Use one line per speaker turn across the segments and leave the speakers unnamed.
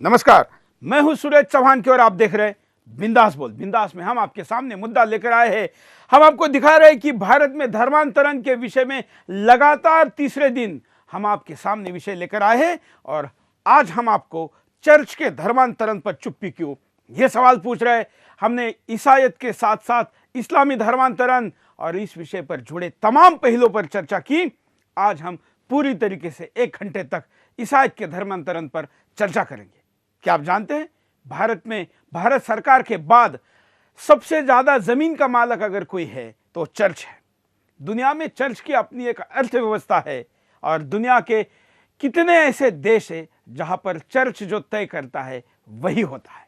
नमस्कार, मैं हूं सुरेश चौहान की और आप देख रहे हैं बिंदास बोल। बिंदास में हम आपके सामने मुद्दा लेकर आए हैं। हम आपको दिखा रहे हैं कि भारत में धर्मांतरण के विषय में लगातार तीसरे दिन हम आपके सामने विषय लेकर आए हैं और आज हम आपको चर्च के धर्मांतरण पर चुप्पी क्यों यह सवाल पूछ रहे हैं। हमने ईसाईयत के साथ साथ इस्लामी धर्मांतरण और इस विषय पर जुड़े तमाम पहलुओं पर चर्चा की। आज हम पूरी तरीके से 1 घंटे तक ईसाईयत के धर्मांतरण पर चर्चा करेंगे। क्या आप जानते हैं, भारत में भारत सरकार के बाद सबसे ज्यादा जमीन का मालक अगर कोई है तो चर्च है। दुनिया में चर्च की अपनी एक अर्थव्यवस्था है और दुनिया के कितने ऐसे देश हैं जहां पर चर्च जो तय करता है वही होता है।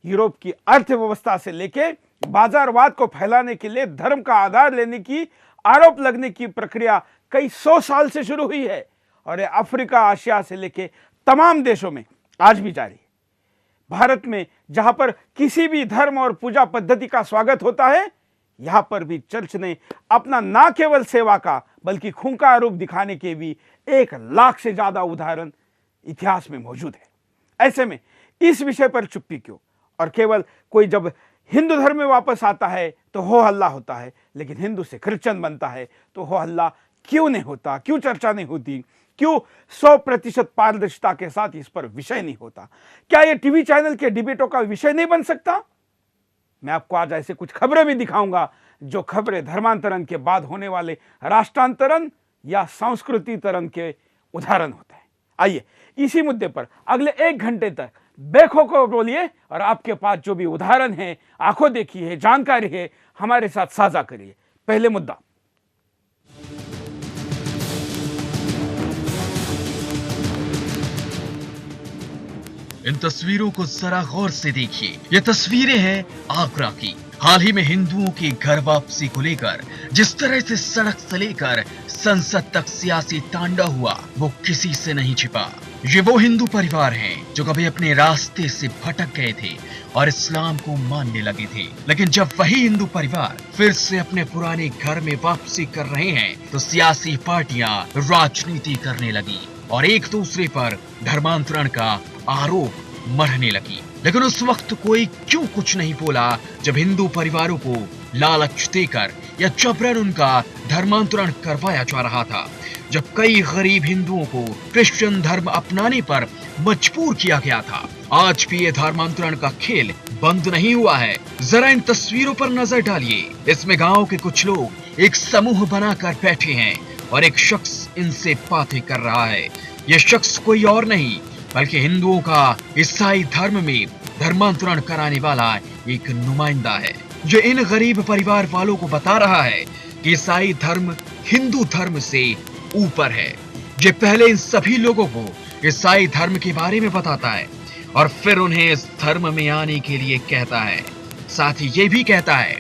यूरोप की अर्थव्यवस्था से लेके बाजारवाद को फैलाने के लिए धर्म का आधार लेने की आरोप लगने की प्रक्रिया कई 100 साल से शुरू हुई है और ये अफ्रीका, आशिया से लेके तमाम देशों में आज भी जारी है। भारत में जहां पर किसी भी धर्म और पूजा पद्धति का स्वागत होता है, यहां पर भी चर्च ने अपना ना केवल सेवा का बल्कि खूंखार रूप दिखाने के भी 1 लाख से ज्यादा उदाहरण इतिहास में मौजूद है। ऐसे में इस विषय पर चुप्पी क्यों? और केवल कोई जब हिंदू धर्म में वापस आता है तो हो हल्ला होता है, लेकिन हिंदू से क्रिश्चियन बनता है तो हो हल्ला क्यों नहीं होता? क्यों चर्चा नहीं होती? क्यों 100% पारदर्शिता के साथ इस पर विषय नहीं होता? क्या यह टीवी चैनल के डिबेटों का विषय नहीं बन सकता? मैं आपको आज ऐसे कुछ खबरें भी दिखाऊंगा जो खबरें धर्मांतरण के बाद होने वाले राष्ट्रांतरण या संस्कृतितरण के उदाहरण होते हैं। आइए इसी मुद्दे पर अगले 1 घंटे तक बेखौफ बोलिए और आपके पास जो भी उदाहरण है, आंखों देखी है, जानकारी है, हमारे साथ साझा करिए। पहले मुद्दा,
इन तस्वीरों को जरा गौर से देखिए। ये तस्वीरें हैं आगरा की। हाल ही में हिंदुओं की घर वापसी को लेकर जिस तरह से सड़क से लेकर संसद तक सियासी तांडव हुआ, वो किसी से नहीं छिपा। ये वो हिंदू परिवार हैं जो कभी अपने रास्ते से भटक गए थे और इस्लाम को मानने लगे थे, लेकिन जब वही हिंदू परिवार फिर से अपने पुराने घर में वापसी कर रहे हैं तो सियासी पार्टियां राजनीति करने लगी और एक दूसरे पर धर्मांतरण का आरोप मढ़ने लगी। लेकिन उस वक्त कोई क्यों कुछ नहीं बोला जब हिंदू परिवारों को लालच देकर या जबरन उनका धर्मांतरण करवाया जा रहा था, जब कई गरीब हिंदुओं को क्रिश्चियन धर्म अपनाने पर मजबूर किया गया था। आज भी ये धर्मांतरण का खेल बंद नहीं हुआ है। जरा इन तस्वीरों पर नजर डालिए। इसमें गांव के कुछ लोग एक समूह बनाकर बैठे हैं और एक शख्स इनसे बातें कर रहा है। यह शख्स कोई और नहीं बल्कि हिंदुओं का ईसाई धर्म में धर्मांतरण कराने वाला एक नुमाइंदा है, जो इन गरीब परिवार वालों को बता रहा है कि ईसाई धर्म हिंदू धर्म से ऊपर है। ये पहले इन सभी लोगों को ईसाई धर्म के बारे में बताता है और फिर उन्हें इस धर्म में आने के लिए कहता है। साथ ही ये भी कहता है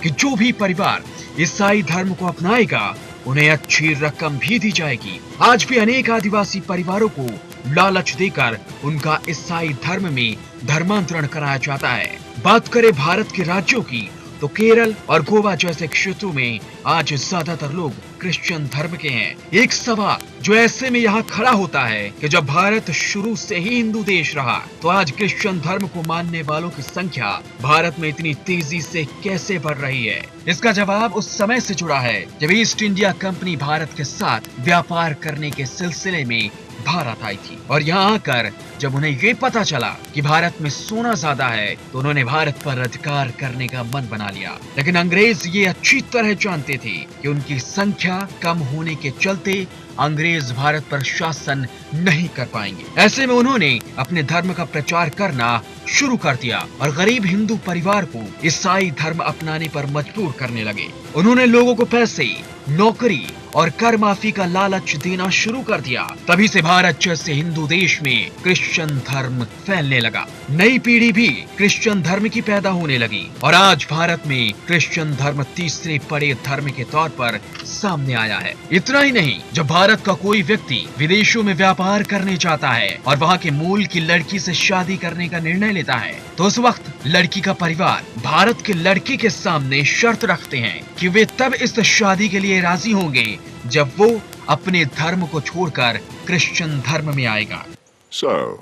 कि जो भी परिवार ईसाई धर्म को अपनाएगा उन्हें अच्छी रकम भी दी जाएगी। आज भी अनेक आदिवासी परिवारों को लालच देकर उनका ईसाई धर्म में धर्मांतरण कराया जाता है। बात करें भारत के राज्यों की तो केरल और गोवा जैसे क्षेत्रों में आज ज्यादातर लोग क्रिश्चियन धर्म के हैं। एक सवाल जो ऐसे में यहाँ खड़ा होता है कि जब भारत शुरू से ही हिंदू देश रहा तो आज क्रिश्चियन धर्म को मानने वालों की संख्या भारत में इतनी तेजी से कैसे बढ़ रही है? इसका जवाब उस समय से जुड़ा है जब ईस्ट इंडिया कंपनी भारत के साथ व्यापार करने के सिलसिले में भारत आई थी और यहाँ आकर जब उन्हें ये पता चला कि भारत में सोना ज्यादा है तो उन्होंने भारत पर अधिकार करने का मन बना लिया। लेकिन अंग्रेज ये अच्छी तरह जानते थे कि उनकी संख्या कम होने के चलते अंग्रेज भारत पर शासन नहीं कर पाएंगे। ऐसे में उन्होंने अपने धर्म का प्रचार करना शुरू कर दिया और गरीब हिंदू परिवार को ईसाई धर्म अपनाने पर मजबूर करने लगे। उन्होंने लोगों को पैसे, नौकरी और कर माफी का लालच देना शुरू कर दिया। तभी से भारत जैसे हिंदू देश में क्रिश्चियन धर्म फैलने लगा। नई पीढ़ी भी क्रिश्चियन धर्म की पैदा होने लगी और आज भारत में क्रिश्चियन धर्म तीसरे बड़े धर्म के तौर पर सामने आया है। इतना ही नहीं, जब भारत का कोई व्यक्ति विदेशों में व्यापार करने जाता है और वहाँ के मूल की लड़की से शादी करने का निर्णय लेता है तो उस वक्त लड़की का परिवार भारत के लड़के के सामने शर्त रखते हैं कि वे तब इस शादी के लिए राजी होंगे जब वो अपने धर्म को छोड़कर क्रिश्चियन धर्म में आएगा।
So,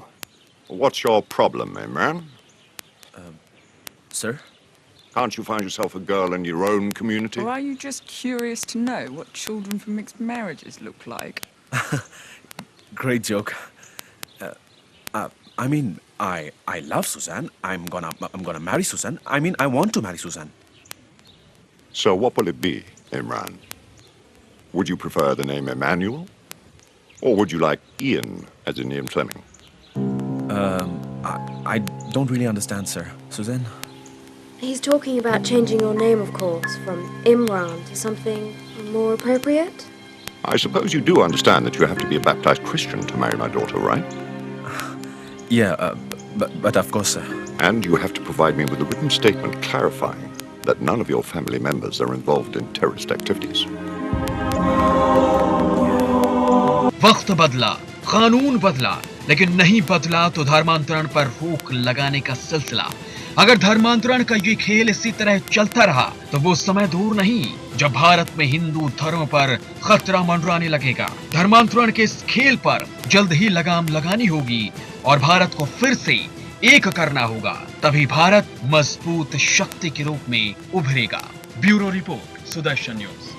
What's your problem, Imran?
Sir?
Can't you find yourself a girl in your own community?
Or are you just curious to know what children from mixed marriages look like?
Great joke. I mean, I love Suzanne. I'm gonna marry Suzanne. I mean, I want to marry Suzanne.
So what will it be, Imran? Would you prefer the name Emmanuel? Or would you like Ian, as in Ian Fleming?
I don't really understand, sir. Suzanne?
He's talking about changing your name, of course, from Imran to something more appropriate.
I suppose you do understand that you have to be a baptized Christian to marry my daughter, right?
Yeah, but of course, sir.
And you have to provide me with a written statement clarifying that none of your family members are involved in terrorist activities.
वक्त बदला, कानून बदला, लेकिन नहीं बदला तो धर्मांतरण पर रोक लगाने का सिलसिला। अगर धर्मांतरण का ये खेल इसी तरह चलता रहा तो वो समय दूर नहीं जब भारत में हिंदू धर्म पर खतरा मंडराने लगेगा। धर्मांतरण के इस खेल पर जल्द ही लगाम लगानी होगी और भारत को फिर से एक करना होगा, तभी भारत मजबूत शक्ति के रूप में उभरेगा। Bureau report, Sudarshan news.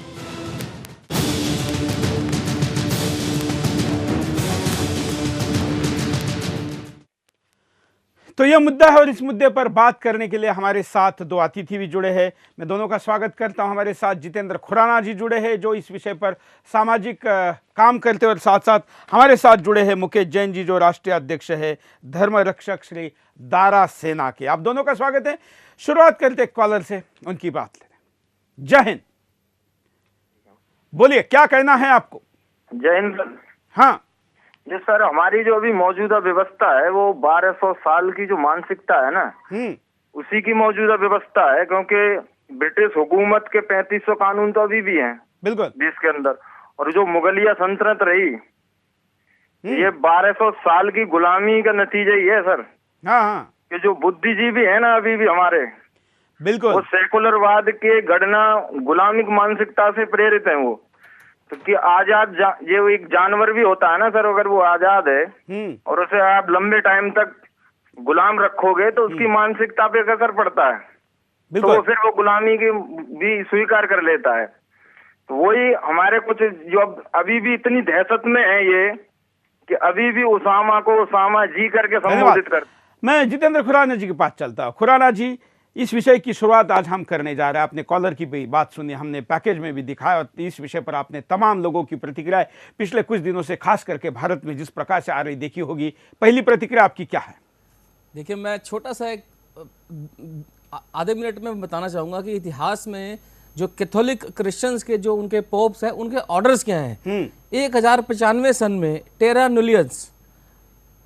तो यह मुद्दा है और इस मुद्दे पर बात करने के लिए हमारे साथ दो अतिथि भी जुड़े हैं। मैं दोनों का स्वागत करता हूं। हमारे साथ जितेंद्र खुराना जी जुड़े हैं जो इस विषय पर सामाजिक काम करते हैं और साथ साथ हमारे साथ जुड़े हैं मुकेश जैन जी जो राष्ट्रीय अध्यक्ष है धर्म रक्षक श्री दारा सेना के। आप दोनों का स्वागत है। शुरुआत करते कॉलर से, उनकी बात लें। जय हिंद, बोलिए क्या कहना है आपको?
जय हिंद।
हाँ
जी सर, हमारी जो अभी मौजूदा व्यवस्था है वो 1200 साल की जो मानसिकता है ना, उसी की मौजूदा व्यवस्था है, क्योंकि ब्रिटिश हुकूमत के 3500 कानून तो अभी भी हैं
बिल्कुल
देश के अंदर, और जो मुगलिया सल्तनत रही ये 1200 साल की गुलामी का नतीजा ही है सर।
हाँ हाँ
कि जो बुद्धिजीवी है ना अभी भी हमारे,
बिल्कुल
वो सेकुलरवाद के गणना गुलामिक मानसिकता से प्रेरित है। वो तो कि आजाद ये एक जानवर भी होता है ना सर, अगर वो आजाद है और उसे आप लंबे टाइम तक गुलाम रखोगे तो उसकी मानसिकता पे असर पड़ता है, तो वो फिर वो गुलामी की भी स्वीकार कर लेता है। तो वही हमारे कुछ जो अभी भी इतनी दहशत में है ये कि अभी भी उसामा को उसामा जी करके संबोधित कर।
मैं जितेंद्र खुराना जी के पास चलता हूँ। खुराना जी, इस विषय की शुरुआत आज हम करने जा रहे हैं। आपने कॉलर की भी बात सुनी, हमने पैकेज में भी दिखाया और इस विषय पर आपने तमाम लोगों की प्रतिक्रियाएं पिछले कुछ दिनों से खास करके भारत में जिस प्रकार से आ रही देखी होगी। पहली प्रतिक्रिया आपकी क्या है?
देखिए, मैं छोटा सा एक आधे मिनट में बताना चाहूँगा कि इतिहास में जो कैथोलिक क्रिश्चियंस के जो उनके पोप्स हैं उनके ऑर्डर्स क्या हैं। 1095 सन में टेरा नुलियंस,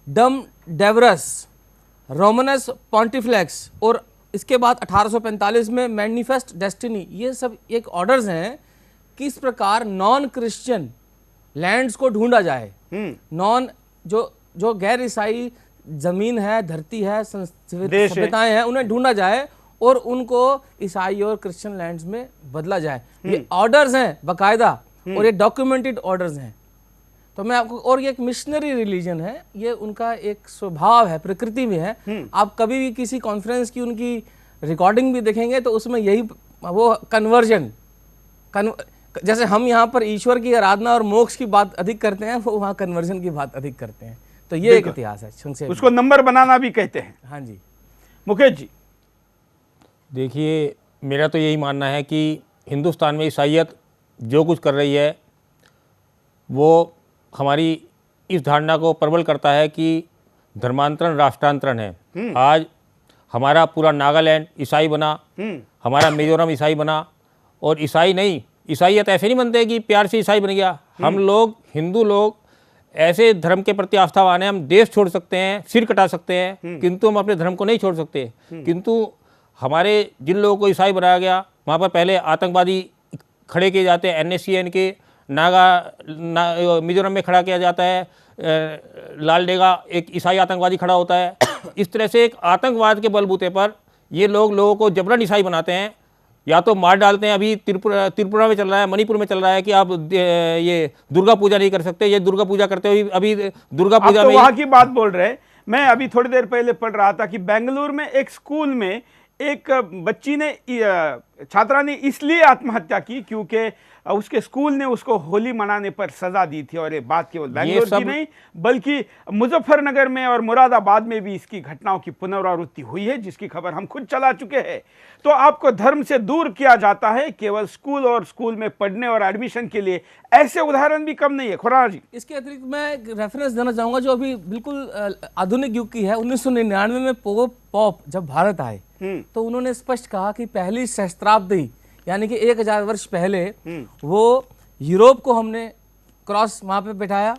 डम डेवरस, रोमनस पॉन्टिफ्लेक्स और इसके बाद 1845 में मैनिफेस्ट डेस्टिनी, ये सब एक ऑर्डर्स हैं किस प्रकार नॉन क्रिश्चियन लैंड्स को ढूंढा जाए। नॉन जो गैर ईसाई जमीन है, धरती है, सभ्यताएं हैं, उन्हें ढूंढा जाए और उनको ईसाई और क्रिश्चियन लैंड्स में बदला जाए। ये ऑर्डर्स हैं बाकायदा और ये डॉक्यूमेंटेड ऑर्डर्स हैं। तो मैं आपको, और ये एक मिशनरी रिलीजन है, ये उनका एक स्वभाव है, प्रकृति में है। आप कभी भी किसी कॉन्फ्रेंस की उनकी रिकॉर्डिंग भी देखेंगे तो उसमें यही वो कन्वर्जन, जैसे हम यहाँ पर ईश्वर की आराधना और मोक्ष की बात अधिक करते हैं, वो वहाँ कन्वर्जन की बात अधिक करते हैं। तो ये एक इतिहास है,
उसको नंबर बनाना भी कहते हैं।
हाँ जी
मुकेश जी।
देखिए, मेरा तो यही मानना है कि हिंदुस्तान में ईसाईयत जो कुछ कर रही है वो हमारी इस धारणा को प्रबल करता है कि धर्मांतरण राष्ट्रांतरण है। आज हमारा पूरा नागालैंड ईसाई बना, हमारा मिजोरम ईसाई बना, और ईसाई नहीं, ईसाईयत ऐसे नहीं बनते कि प्यार से ईसाई बन गया। हम लोग हिंदू लोग ऐसे धर्म के प्रति आस्थावान हैं, हम देश छोड़ सकते हैं, सिर कटा सकते हैं, किंतु हम अपने धर्म को नहीं छोड़ सकते। किंतु हमारे जिन लोगों को ईसाई बनाया गया वहाँ पर पहले आतंकवादी खड़े किए जाते हैं, NSCN के मिजोरम में खड़ा किया जाता है, लालडेगा एक ईसाई आतंकवादी खड़ा होता है। इस तरह से एक आतंकवाद के बलबूते पर ये लोगों को जबरन ईसाई बनाते हैं, या तो मार डालते हैं। अभी त्रिपुरा में चल रहा है, मणिपुर में चल रहा है कि आप ये दुर्गा पूजा नहीं कर सकते, ये दुर्गा पूजा करते हुए अभी दुर्गा पूजा में
वहाँ की बात बोल रहे हैं। मैं अभी थोड़ी देर पहले पढ़ रहा था कि बेंगलुरु में एक स्कूल में एक बच्ची ने छात्रा ने इसलिए आत्महत्या की क्योंकि उसके स्कूल ने उसको होली मनाने पर सजा दी थी। और ये बात केवल बेंगलुरु की नहीं बल्कि मुजफ्फरनगर में और मुरादाबाद में भी इसकी घटनाओं की पुनरावृत्ति हुई है, जिसकी खबर हम खुद चला चुके हैं। तो आपको धर्म से दूर किया जाता है केवल स्कूल और स्कूल में पढ़ने और एडमिशन के लिए। ऐसे उदाहरण भी कम नहीं है। खुराना जी,
इसके अतिरिक्त मैं एक रेफरेंस देना चाहूँगा जो अभी बिल्कुल आधुनिक युग की है। 1999 में पॉप जब भारत आए तो उन्होंने स्पष्ट कहा कि पहली सहस्त्राब्दी यानी कि 1000 वर्ष पहले वो यूरोप को हमने क्रॉस वहां पे बैठाया।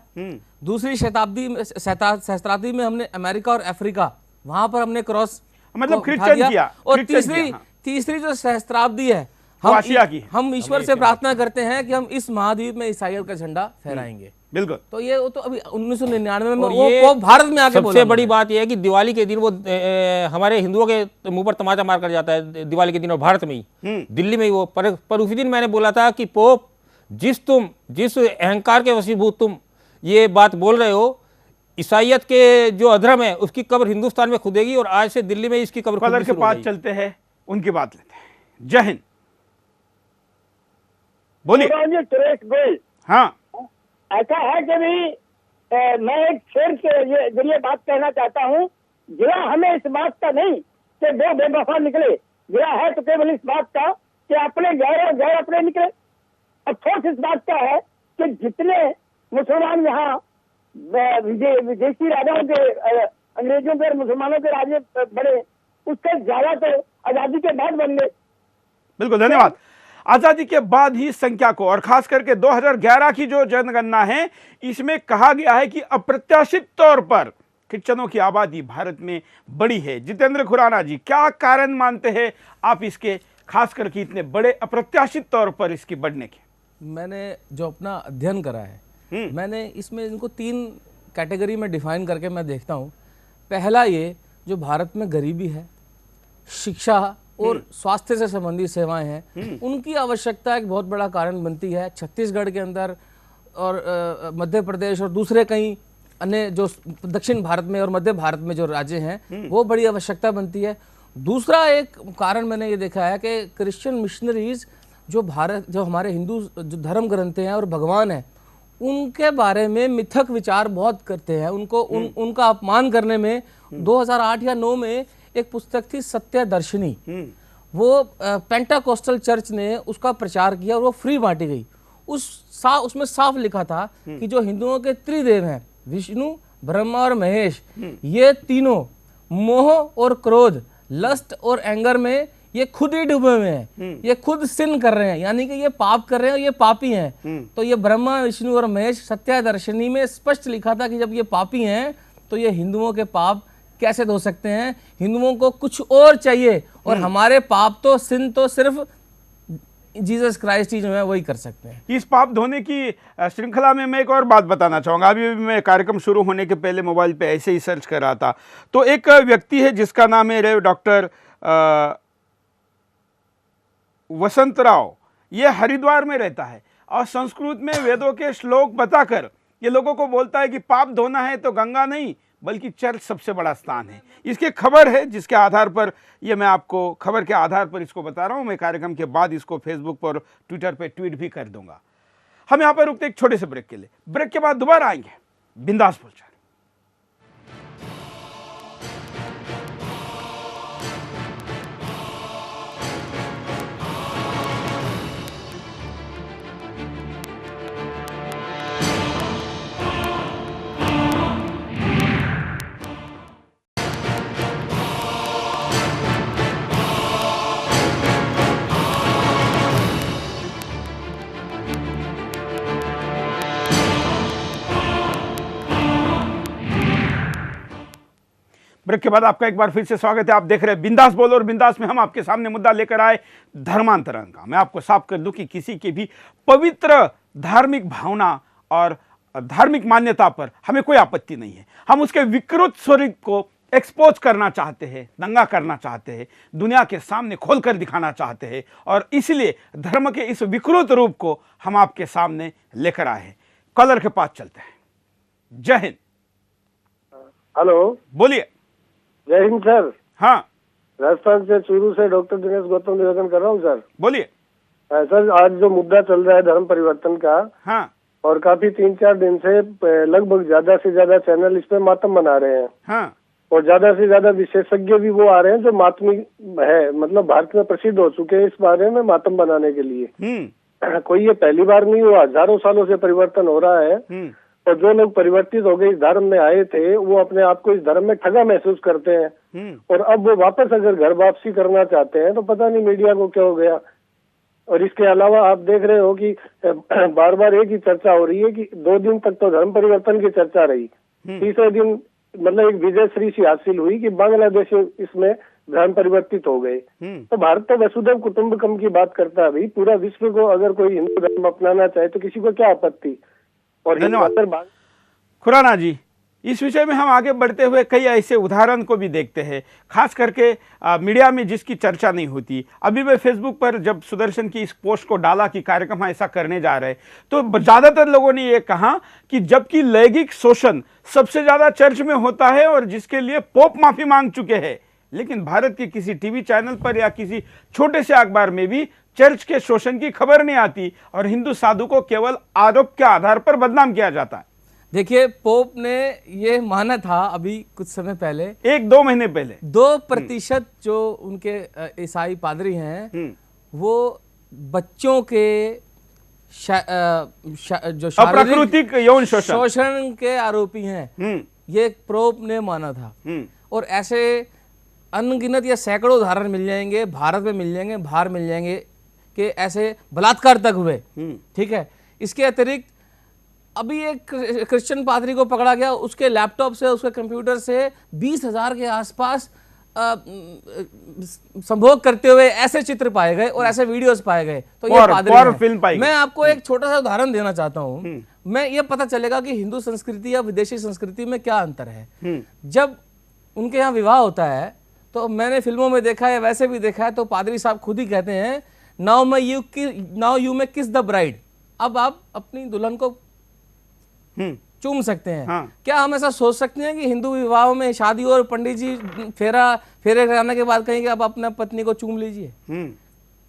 दूसरी सहस्त्राब्दी में हमने अमेरिका और अफ्रीका वहां पर हमने क्रॉस
मतलब क्रिश्चियन किया।
और तीसरी जो सहस्त्राब्दी है हम ईश्वर से प्रार्थना करते हैं कि हम इस महाद्वीप में ईसाइयत का झंडा फहराएंगे।
बिल्कुल।
तो ये वो तो अभी 1999 में वो भारत में आके
सबसे बड़ी बात यह है कि दिवाली के दिन वो हमारे हिंदुओं के मुंह पर तमाचा मार कर जाता है दिवाली के दिन, और भारत में ही दिल्ली में ही वो पर उसी दिन मैंने बोला था कि पोप जिस अहंकार के वशीभूत तुम ये बात बोल रहे हो, ईसाइयत के जो अधर्म है उसकी कब्र हिंदुस्तान में खुदेगी और आज से दिल्ली में इसकी कब्र
कलर के पास चलते हैं, उनकी बात लेते हैं। जय हिंद, बोलिए।
सुरेश गोयल।
हाँ,
ऐसा है कि भी मैं एक शेर के जरिए बात कहना चाहता हूँ। गिरा हमें इस बात का नहीं कि दो बेवफा निकले, गिरा है तो केवल इस बात का कि अपने गैर और गैर अपने निकले। अफसोस इस बात का है कि जितने मुसलमान यहाँ विदेशी राजाओं के अंग्रेजों के और मुसलमानों के राज्य बने, उससे ज्यादा तो आजादी के बाद बन गए।
बिल्कुल, धन्यवाद। आजादी के बाद ही संख्या को और खास करके 2011 की जो जनगणना है इसमें कहा गया है कि अप्रत्याशित तौर पर क्रिश्चियनों की आबादी भारत में बढ़ी है। जितेंद्र खुराना जी, क्या कारण मानते हैं आप इसके, खास करके इतने बड़े अप्रत्याशित तौर पर इसकी बढ़ने के?
मैंने जो अपना अध्ययन करा है मैंने इसमें इनको 3 कैटेगरी में डिफाइन करके मैं देखता हूँ। पहला ये जो भारत में गरीबी है, शिक्षा और स्वास्थ्य से संबंधित सेवाएं हैं, उनकी आवश्यकता एक बहुत बड़ा कारण बनती है। छत्तीसगढ़ के अंदर और मध्य प्रदेश और दूसरे कई अन्य जो दक्षिण भारत में और मध्य भारत में जो राज्य हैं वो बड़ी आवश्यकता बनती है। दूसरा एक कारण मैंने ये देखा है कि क्रिश्चियन मिशनरीज जो हमारे हिंदू जो धर्म ग्रंथ हैं और भगवान हैं उनके बारे में मिथक विचार बहुत करते हैं। उनका अपमान करने में 2008 या 9 में एक पुस्तक थी सत्यदर्शिनी, वो पेंटाकोस्टल चर्च ने उसका प्रचार किया और वो फ्री बांटी गई। उसमें साफ लिखा था कि जो हिंदुओं के त्रिदेव हैं विष्णु, ब्रह्मा और महेश, ये तीनों मोह और क्रोध, लस्ट और एंगर में ये खुद ही डूबे हुए हैं, ये खुद सिन कर रहे हैं, यानी कि ये पाप कर रहे हैं और ये पापी हैं। तो ये ब्रह्मा, विष्णु और महेश सत्यदर्शिनी में स्पष्ट लिखा था कि जब ये पापी हैं तो ये हिंदुओं के पाप कैसे धो सकते हैं, हिंदुओं को कुछ और चाहिए और हमारे पाप तो सिन तो सिर्फ जीसस क्राइस्ट ही जो है वही कर सकते हैं।
इस पाप धोने की श्रृंखला में मैं एक और बात बताना चाहूँगा। अभी मैं कार्यक्रम शुरू होने के पहले मोबाइल पे ऐसे ही सर्च कर रहा था तो एक व्यक्ति है जिसका नाम है डॉक्टर वसंतराव। ये हरिद्वार में रहता है और संस्कृत में वेदों के श्लोक बताकर ये लोगों को बोलता है कि पाप धोना है तो गंगा नहीं बल्कि चर्च सबसे बड़ा स्थान है। इसके खबर है जिसके आधार पर ये मैं आपको खबर के आधार पर इसको बता रहा हूँ। मैं कार्यक्रम के बाद इसको फेसबुक पर ट्विटर पे ट्वीट भी कर दूंगा। हम यहाँ पर रुकते एक छोटे से ब्रेक के लिए, ब्रेक के बाद दोबारा आएंगे बिंदास बोलचाल। ब्रेक के बाद आपका एक बार फिर से स्वागत है। आप देख रहे हैं बिंदास बोलो और बिंदास में हम आपके सामने मुद्दा लेकर आए धर्मांतरण का। मैं आपको साफ कर दूं कि किसी के भी पवित्र धार्मिक भावना और धार्मिक मान्यता पर हमें कोई आपत्ति नहीं है। हम उसके विकृत स्वरूप को एक्सपोज करना चाहते हैं, दंगा करना चाहते हैं, दुनिया के सामने खोलकर दिखाना चाहते हैं और इसलिए धर्म के इस विकृत रूप को हम आपके सामने लेकर आए हैं। कॉलर के पास चलते हैं। जय हिंद।
हेलो,
बोलिए।
जय हिंद सर।
हाँ
राजस्थान से चूरू से डॉक्टर दिनेश गौतम निवेदन कर रहा हूँ सर।
बोलिए।
सर, आज जो मुद्दा चल रहा है धर्म परिवर्तन का,
हाँ
और काफी 3-4 दिन से लगभग ज्यादा से ज्यादा चैनल इस पे मातम बना रहे हैं,
हाँ
और ज्यादा से ज्यादा विशेषज्ञ भी वो आ रहे हैं जो मातमी है, मतलब भारत में प्रसिद्ध हो चुके हैं इस बारे में मातम बनाने के लिए। कोई ये पहली बार नहीं हुआ, हजारों सालों से परिवर्तन हो रहा है। और जो लोग परिवर्तित हो गए इस धर्म में आए थे, वो अपने आप को इस धर्म में ठगा महसूस करते हैं, और अब वो वापस अगर घर वापसी करना चाहते हैं तो पता नहीं मीडिया को क्या हो गया। और इसके अलावा आप देख रहे हो कि बार बार एक ही चर्चा हो रही है कि 2 दिन तक तो धर्म परिवर्तन की चर्चा रही, तीसरे दिन मतलब एक विजय श्री सी हासिल हुई कि बांग्लादेश इसमें धर्म परिवर्तित हो गए। तो भारत तो वसुधैव कुटुंबकम की बात करता है भाई, पूरा विश्व को अगर कोई हिंदू धर्म अपनाना चाहे तो किसी को क्या आपत्ति। और
धन्यवाद खुराना जी। इस विषय में हम आगे बढ़ते हुए कई ऐसे उदाहरण को भी देखते हैं, खास करके मीडिया में जिसकी चर्चा नहीं होती। अभी मैं फेसबुक पर जब सुदर्शन की इस पोस्ट को डाला कि कार्यक्रम ऐसा करने जा रहे, तो ज़्यादातर लोगों ने ये कहा कि जबकि लैंगिक शोषण सबसे ज़्यादा चर्च में होता है और जिसके लिए पोप माफ़ी मांग चुके हैं, लेकिन भारत के किसी टीवी चैनल पर या किसी छोटे से अखबार में भी चर्च के शोषण की खबर नहीं आती और हिंदू साधु को केवल आरोप के आधार पर बदनाम किया जाता है।
देखिए, पोप ने ये माना था अभी कुछ समय पहले,
1-2 महीने पहले,
2% जो उनके ईसाई पादरी हैं वो बच्चों के जो
अप्राकृतिक यौन
शोषण के आरोपी हैं, ये पोप ने माना था। और ऐसे अनगिनत या सैकड़ों उदाहरण मिल जाएंगे, भारत में मिल जाएंगे, बाहर मिल जाएंगे कि ऐसे बलात्कार तक हुए। ठीक है। इसके अतिरिक्त अभी एक क्रिश्चियन पादरी को पकड़ा गया, उसके लैपटॉप से, उसके कंप्यूटर से 20,000 के आसपास संभोग करते हुए ऐसे चित्र पाए गए और ऐसे वीडियोस पाए गए। तो ये पादरी
फिल्म पाई।
मैं आपको एक छोटा सा उदाहरण देना चाहता हूं, मैं ये पता चलेगा कि हिंदू संस्कृति या विदेशी संस्कृति में क्या अंतर है। जब उनके यहाँ विवाह होता है तो मैंने फिल्मों में देखा है, वैसे भी देखा है, तो पादरी साहब खुद ही कहते हैं, नाउ यू मे किस द ब्राइड, अब आप अपनी दुल्हन को चूम सकते हैं।
हाँ।
क्या हम ऐसा सोच सकते हैं कि हिंदू विवाहों में शादी और पंडित जी फेरे कराने के बाद कहेंगे अब अपना पत्नी को चूम लीजिए?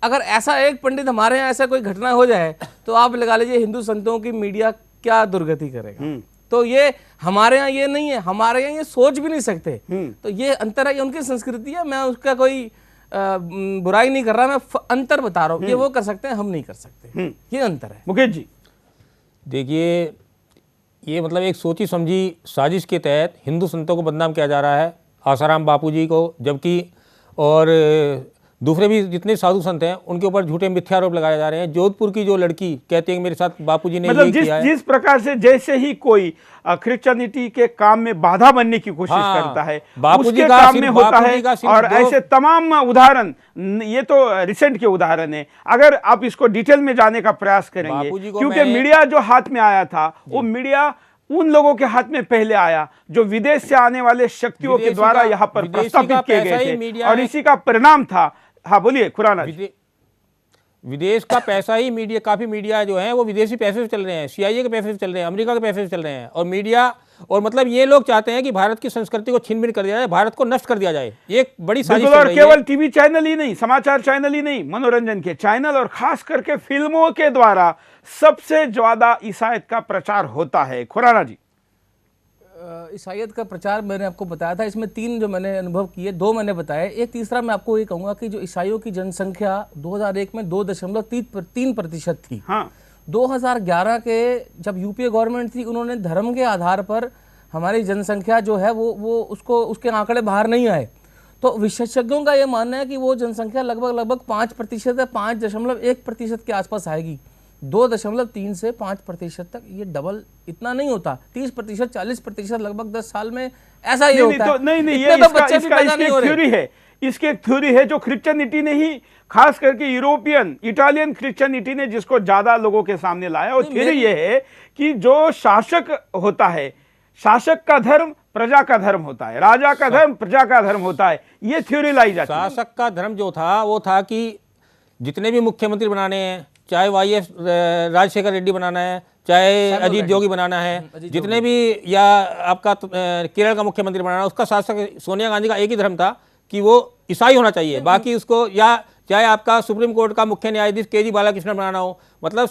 अगर ऐसा एक पंडित हमारे यहाँ ऐसा कोई घटना हो जाए तो आप लगा लीजिए हिंदू संतों की मीडिया क्या दुर्गति करेगा। तो ये हमारे यहाँ ये नहीं है, हमारे यहाँ ये सोच भी नहीं सकते। तो ये अंतर है, ये उनकी संस्कृति है, मैं उसका कोई बुराई नहीं कर रहा, मैं अंतर बता रहा हूँ। ये वो कर सकते हैं, हम नहीं कर सकते, ये अंतर है।
मुकेश जी
देखिए, ये मतलब एक सोची समझी साजिश के तहत हिंदू संतों को बदनाम किया जा रहा है, आसाराम बापू जी को, जबकि और दूसरे भी जितने साधु संत हैं उनके ऊपर झूठे मिथ्यारोप लगाए जा रहे हैं। जोधपुर की जो लड़की कहती है कि मेरे साथ बापूजी ने
मतलब
ये किया है।
जिस प्रकार से जैसे ही कोई क्रिश्चियनिटी के काम में बाधा बनने की कोशिश करता है, उसके काम में होता है। और ऐसे तमाम उदाहरण, ये तो रिसेंट के उदाहरण है। अगर आप इसको डिटेल में जाने का प्रयास करेंगे, क्योंकि मीडिया जो हाथ में आया था वो मीडिया उन लोगों के हाथ में पहले आया जो विदेश से आने वाले शक्तियों के द्वारा यहाँ पर प्रस्तावित किए गए थे, और इसी का परिणाम था। हाँ बोलिए खुराना।
विदेश का पैसा ही मीडिया, काफी मीडिया जो है वो विदेशी पैसे से चल रहे हैं, CIA के पैसे से चल रहे हैं, अमेरिका के पैसे से चल रहे हैं। और मीडिया, और मतलब ये लोग चाहते हैं कि भारत की संस्कृति को छिन भिन कर दिया जाए, भारत को नष्ट कर दिया जाए। ये बड़ी साजिश चल रही है।
केवल टीवी चैनल ही नहीं, समाचार चैनल ही नहीं, मनोरंजन के चैनल और खास करके फिल्मों के द्वारा सबसे ज्यादा ईसाईयत का प्रचार होता है। खुराना जी,
ईसाईयत का प्रचार मैंने आपको बताया था, इसमें 3 जो मैंने अनुभव किए, 2 मैंने बताए, एक तीसरा मैं आपको ये कहूँगा कि जो ईसाइयों की जनसंख्या 2001 में 2.3% थी।
हाँ।
2011 के जब यूपीए गवर्नमेंट थी, उन्होंने धर्म के आधार पर हमारी जनसंख्या जो है वो उसके आंकड़े बाहर नहीं आए। तो विशेषज्ञों का ये मानना है कि वो जनसंख्या लगभग 5% है, 5.1% के आसपास आएगी। 2.3 से 5% तक ये डबल इतना नहीं होता, 30%, 40% लगभग 10 साल में ऐसा ही होता है।
नहीं, ये इसकी एक थ्योरी है जो क्रिश्चियनिटी ने ही, खास करके यूरोपियन इटालियन क्रिश्चियनिटी ने जिसको ज्यादा लोगों के सामने लाया। और थ्योरी ये है कि जो शासक होता है, शासक का धर्म प्रजा का धर्म होता है, राजा का धर्म प्रजा का धर्म होता है, ये थ्योरी लाई जाती है।
शासक का धर्म जो था वो था कि जितने भी मुख्यमंत्री बनाने हैं, चाहे YS राजशेखर रेड्डी बनाना है, चाहे
सब लोग
अजीत
ready।
जोगी बनाना है,
अजीत
जितने भी, या आपका केरल का मुख्यमंत्री बनाना है, उसका शासक सोनिया गांधी का एक ही धर्म था कि वो ईसाई होना चाहिए, बाकी उसको, या चाहे आपका सुप्रीम कोर्ट का मुख्य न्यायाधीश के जी बालाकृष्णन बनाना हो, मतलब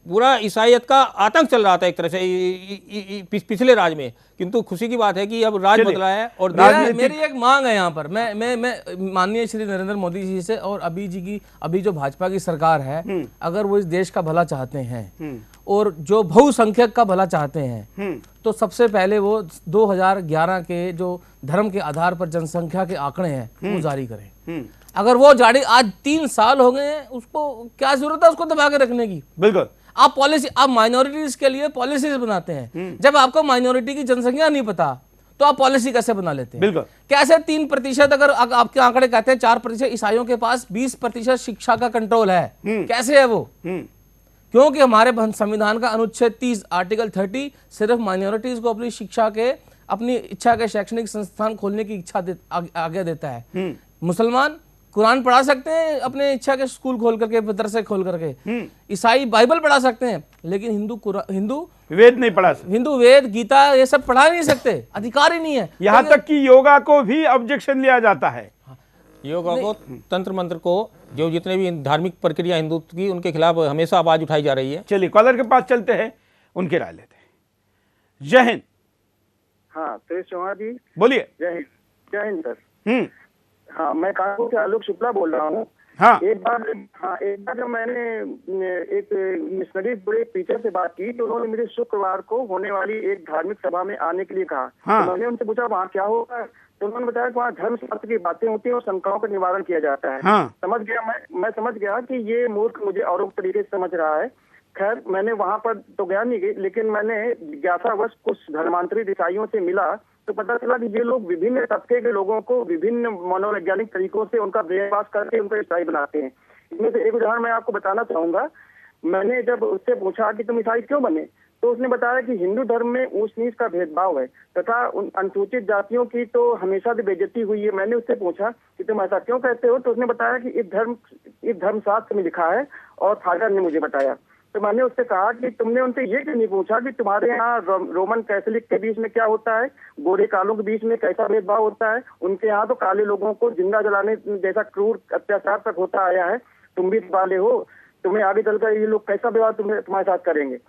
पूरा ईसाईयत का आतंक चल रहा था एक तरह से पिछले राज में। किंतु खुशी की बात है कि अब राज बदला है और
मेरी एक मांग है यहाँ पर, मैं माननीय श्री नरेंद्र मोदी जी से और अभी जो भाजपा की सरकार है, अगर वो इस देश का भला चाहते हैं और जो बहुसंख्यक का भला चाहते हैं, तो सबसे पहले वो 2011 के जो धर्म के आधार पर जनसंख्या के आंकड़े हैं वो जारी करें। अगर वो जारी, आज 3 साल हो गए हैं, उसको क्या जरूरत है उसको दबा के रखने की?
बिल्कुल।
आप माइनॉरिटीज के लिए पॉलिसीज बनाते हैं, जब आपको माइनॉरिटी की जनसंख्या नहीं पता तो आप पॉलिसी कैसे बना लेते हैं?
बिल्कुल।
कैसे 3%, अगर आपके आंकड़े कहते हैं 4% ईसाइयों के पास 20% शिक्षा का कंट्रोल है, कैसे है वो? क्योंकि हमारे संविधान का अनुच्छेद 30 आर्टिकल 30 सिर्फ माइनॉरिटीज को अपनी इच्छा के शैक्षणिक संस्थान खोलने की आज्ञा देता है। मुसलमान कुरान पढ़ा सकते हैं अपने इच्छा के स्कूल खोल करके, मदरसे खोल करके, ईसाई बाइबल पढ़ा सकते हैं, लेकिन हिंदू
वेद नहीं पढ़ा सकते,
हिंदू वेद गीता ये सब पढ़ा नहीं सकते, अधिकार ही नहीं है।
यहां तक कि योगा को भी ऑब्जेक्शन लिया जाता है।
योगा को, तंत्र मंत्र को, जो जितने भी धार्मिक प्रक्रिया हिंदुत्व की, उनके खिलाफ हमेशा आवाज उठाई जा रही है।
चलिए कॉलर के पास चलते हैं, उनकी राय लेते हैं। जय हिंद।
हाँ सुरेश चौहान जी,
बोलिए।
जय हिंद। जय हिंद सर। हाँ, मैं कानपुर से आलोक शुक्ला बोल रहा हूँ।
हाँ।
एक बार जब मैंने एक मिशनरी बड़े टीचर से बात की, तो उन्होंने मुझे शुक्रवार को होने वाली एक धार्मिक सभा में आने के लिए कहा।
हाँ।
तो मैंने उनसे पूछा वहाँ क्या होगा, तो उन्होंने बताया कि वहाँ धर्म शास्त्र की बातें होती हैं और शंकाओं का निवारण किया जाता है।
हाँ।
समझ गया, मैं समझ गया कि ये मूर्ख मुझे और तरीके से समझ रहा है। खैर, मैंने वहाँ पर तो गया नहीं, लेकिन मैंने जिज्ञासावश कुछ धर्मांतरित ईसाइयों से मिला, तो पता चला कि ये लोग विभिन्न तबके के लोगों को विभिन्न मनोवैज्ञानिक तरीकों से उनका ब्रेन वॉश करके उनको ईसाई बनाते हैं। इसमें से एक उदाहरण मैं आपको बताना चाहूंगा। मैंने जब उससे पूछा कि तुम ईसाई क्यों बने, तो उसने बताया कि हिंदू धर्म में ऊंच नीच का भेदभाव है तथा उन अनुसूचित जातियों की तो हमेशा से बेइज्जती हुई है। मैंने उससे पूछा कि तुम ऐसा क्यों कहते हो, तो उसने बताया कि इस धर्मशास्त्र में लिखा है और फादर ने मुझे बताया। तो मैंने उससे कहा कि तुमने उनसे ये क्यों नहीं पूछा कि तुम्हारे यहाँ रोमन कैथोलिक के बीच में क्या होता है, गोरे कालों के बीच में कैसा भेदभाव होता है, उनके यहाँ तो काले लोगों को जिंदा जलाने जैसा क्रूर अत्याचार तक होता आया है, तुम भी वाले हो, तुम्हें आगे चलकर ये लोग कैसा व्यवहार तुम्हारे साथ करेंगे।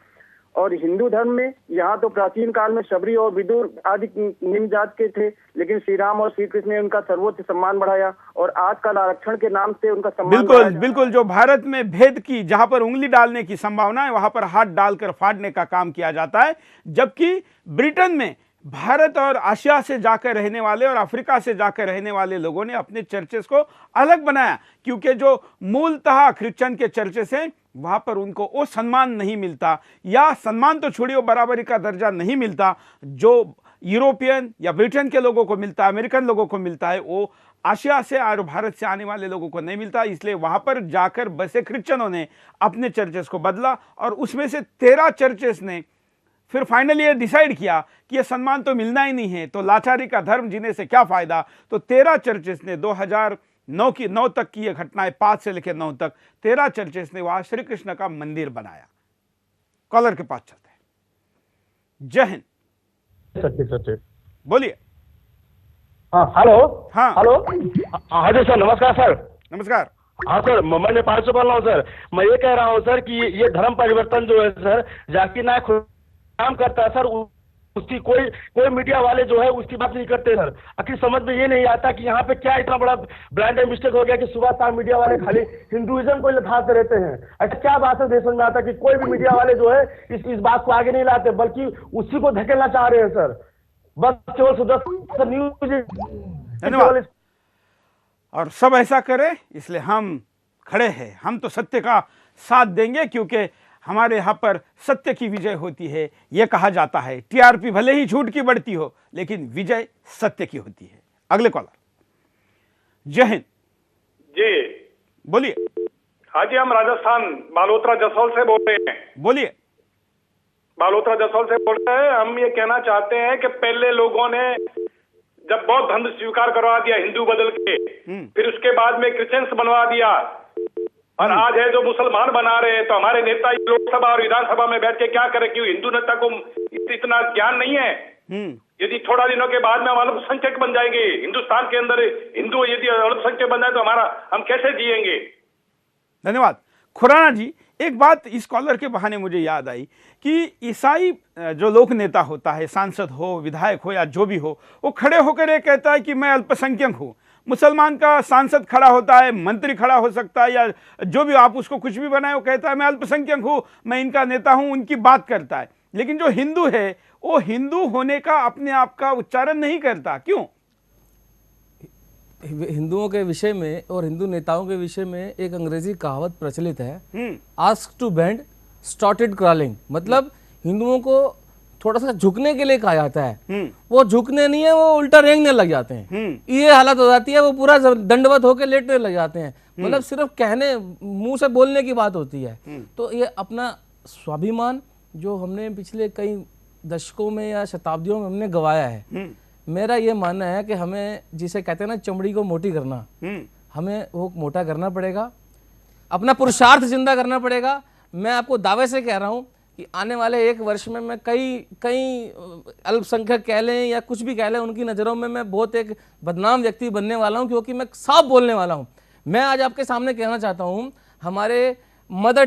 और हिंदू धर्म में यहाँ तो प्राचीन काल में शबरी और विदुर आदि निम्न जात के थे, लेकिन श्री राम और श्री कृष्ण ने उनका सर्वोच्च सम्मान बढ़ाया और आजकल आरक्षण के नाम से उनका सम्मान
बिल्कुल जो भारत में भेद की, जहां पर उंगली डालने की संभावना है वहां पर हाथ डालकर फाड़ने का काम किया जाता है। जबकि ब्रिटेन में भारत और आशिया से जाकर रहने वाले और अफ्रीका से जाकर रहने वाले लोगों ने अपने चर्चेस को अलग बनाया, क्योंकि जो मूलतः क्रिश्चियन के चर्चेस हैं वहां पर उनको वो सम्मान नहीं मिलता, या सम्मान तो छोड़िए बराबरी का दर्जा नहीं मिलता जो यूरोपियन या ब्रिटेन के लोगों को मिलता है, अमेरिकन लोगों को मिलता है, वो आशिया से और भारत से आने वाले लोगों को नहीं मिलता। इसलिए वहां पर जाकर बसे क्रिश्चियनों ने अपने चर्चेस को बदला और उसमें से 13 चर्चेस ने फिर फाइनली ये डिसाइड किया कि ये सम्मान तो मिलना ही नहीं है, तो लाचारी का धर्म जीने से क्या फायदा। तो 13 चर्चेस ने 2009 तक की ये घटना है, 5 से लेकर 9 तक 13 चर्चेस ने वहां श्री कृष्ण का मंदिर बनाया। कॉलर के पास चलते हैं। जय हिंद।
सत्य
बोलिए।
हाँ हेलो।
हाँ
हेलो। हाँ जी सर, नमस्कार सर।
नमस्कार।
हाँ सर, मैं नेपाल से बोल रहा हूँ सर। मैं ये कह रहा हूँ सर कि ये धर्म परिवर्तन जो है सर, जाकिर नायक काम करता है सर, उसकी कोई मीडिया वाले जो है उसकी बात नहीं करते सर। आखिर समझ में ये नहीं आता कि यहाँ पे क्या इतना बड़ा ब्लाइंड मिस्टेक हो गया कि सुबह शाम मीडिया वाले खाली हिंदुइज्म को लथाते रहते हैं। ऐसा क्या बात है समझ में आता कि कोई भी मीडिया वाले जो है इस बात को आगे नहीं लाते, बल्कि उसी को धकेलना चाह रहे हैं सर। बस केवल न्यूज।
धन्यवाद। और सब ऐसा करें इसलिए हम खड़े हैं, हम तो सत्य का साथ देंगे, क्योंकि हमारे यहाँ पर सत्य की विजय होती है। यह कहा जाता है टीआरपी भले ही झूठ की बढ़ती हो, लेकिन विजय सत्य की होती है। अगले कॉलर। जय हिंद
जी।
बोलिए।
हाँ जी, हम राजस्थान बालोतरा जसोल से बोल रहे हैं।
बोलिए।
बालोतरा जसोल से बोल रहे हैं। हम ये कहना चाहते हैं कि पहले लोगों ने जब बौद्ध धर्म स्वीकार करवा दिया हिंदू बदल के, फिर उसके बाद में क्रिश्चियंस बनवा दिया, और आज है जो मुसलमान बना रहे हैं, तो हमारे नेता लोकसभा और विधानसभा में बैठ के क्या करें? क्यों हिंदू नेता को इतना ज्ञान नहीं है? यदि थोड़ा दिनों के बाद में हम अल्पसंख्यक बन जाएंगे हिंदुस्तान के अंदर, हिंदू यदि अल्पसंख्यक बन जाए तो हम कैसे जिएंगे?
धन्यवाद खुराना जी। एक बात इस कॉलर के बहाने मुझे याद आई कि ईसाई जो लोक नेता होता है, सांसद हो, विधायक हो या जो भी हो, वो खड़े होकर ये कहता है कि मैं अल्पसंख्यक हूँ। मुसलमान का सांसद खड़ा होता है, मंत्री खड़ा हो सकता है, या जो भी आप उसको कुछ भी बनाए, वो कहता है मैं अल्पसंख्यक हूँ, मैं इनका नेता हूँ, उनकी बात करता है। लेकिन जो हिंदू है वो हिंदू होने का अपने आप का उच्चारण नहीं करता। क्यों?
हिंदुओं के विषय में और हिंदू नेताओं के विषय में एक अंग्रेजी कहावत प्रचलित है, ask to bend started crawling. मतलब हिंदुओं को थोड़ा सा झुकने के लिए कहा जाता है, वो झुकने नहीं है, वो उल्टा रेंगने लग जाते हैं। ये हालत हो जाती है, वो पूरा दंडवत होकर लेटने लग जाते हैं। मतलब सिर्फ कहने, मुंह से बोलने की बात होती है। तो ये अपना स्वाभिमान जो हमने पिछले कई दशकों में या शताब्दियों में हमने गवाया है, मेरा ये मानना है कि हमें, जिसे कहते हैं ना चमड़ी को मोटी करना, हमें वो मोटा करना पड़ेगा, अपना पुरुषार्थ जिंदा करना पड़ेगा। मैं आपको दावे से कह रहा हूँ कि आने वाले 1 वर्ष में मैं कई अल्पसंख्यक कह लें या कुछ भी कह लें, उनकी नज़रों में मैं बहुत एक बदनाम व्यक्ति बनने वाला हूँ, क्योंकि मैं साफ बोलने वाला हूँ। मैं आज आपके सामने कहना चाहता हूँ, हमारे मदर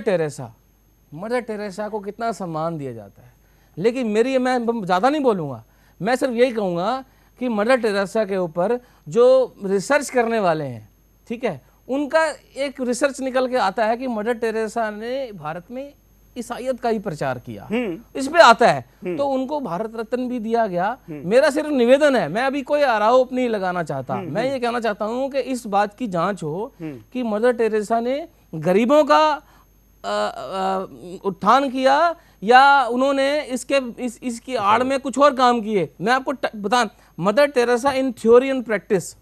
टेरेसा को कितना सम्मान दिया जाता है, लेकिन मैं ज़्यादा नहीं बोलूँगा, मैं सिर्फ यही कहूँगा कि मदर टेरेसा के ऊपर जो रिसर्च करने वाले हैं, ठीक है, उनका एक रिसर्च निकल के आता है कि मदर टेरेसा ने भारत में ईसाईयत का ही प्रचार किया, इस पे आता है, तो उनको भारत रत्न भी दिया गया। मेरा सिर्फ निवेदन है, मैं अभी कोई आरोप नहीं लगाना चाहता, मैं ये कहना चाहता हूँ कि इस बात की जांच हो कि मदर टेरेसा ने गरीबों का उत्थान किया या उन्होंने इसकी आड़ में कुछ और काम किए। मैं आपको बता, mother Teresa in theory and practice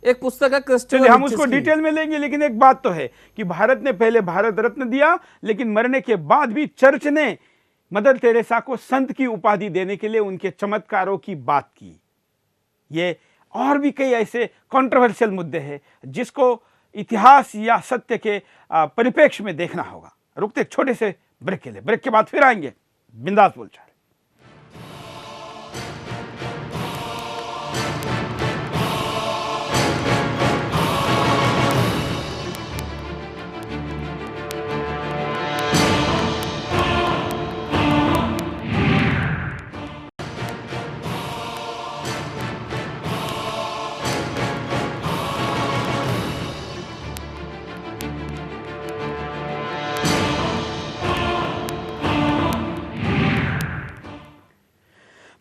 एक पुस्तक है क्रिस्टियन,
हम उसको डिटेल में लेंगे, लेकिन एक बात तो है कि भारत ने पहले भारत रत्न दिया, लेकिन मरने के बाद भी चर्च ने मदर टेरेसा को संत की उपाधि देने के लिए उनके चमत्कारों की बात की। ये और भी कई ऐसे कंट्रोवर्शियल मुद्दे हैं जिसको इतिहास या सत्य के परिप्रेक्ष्य में देखना होगा। रुकते एक छोटे से ब्रेक के लिए, ब्रेक के बाद फिर आएंगे बिंदास बोलचाल।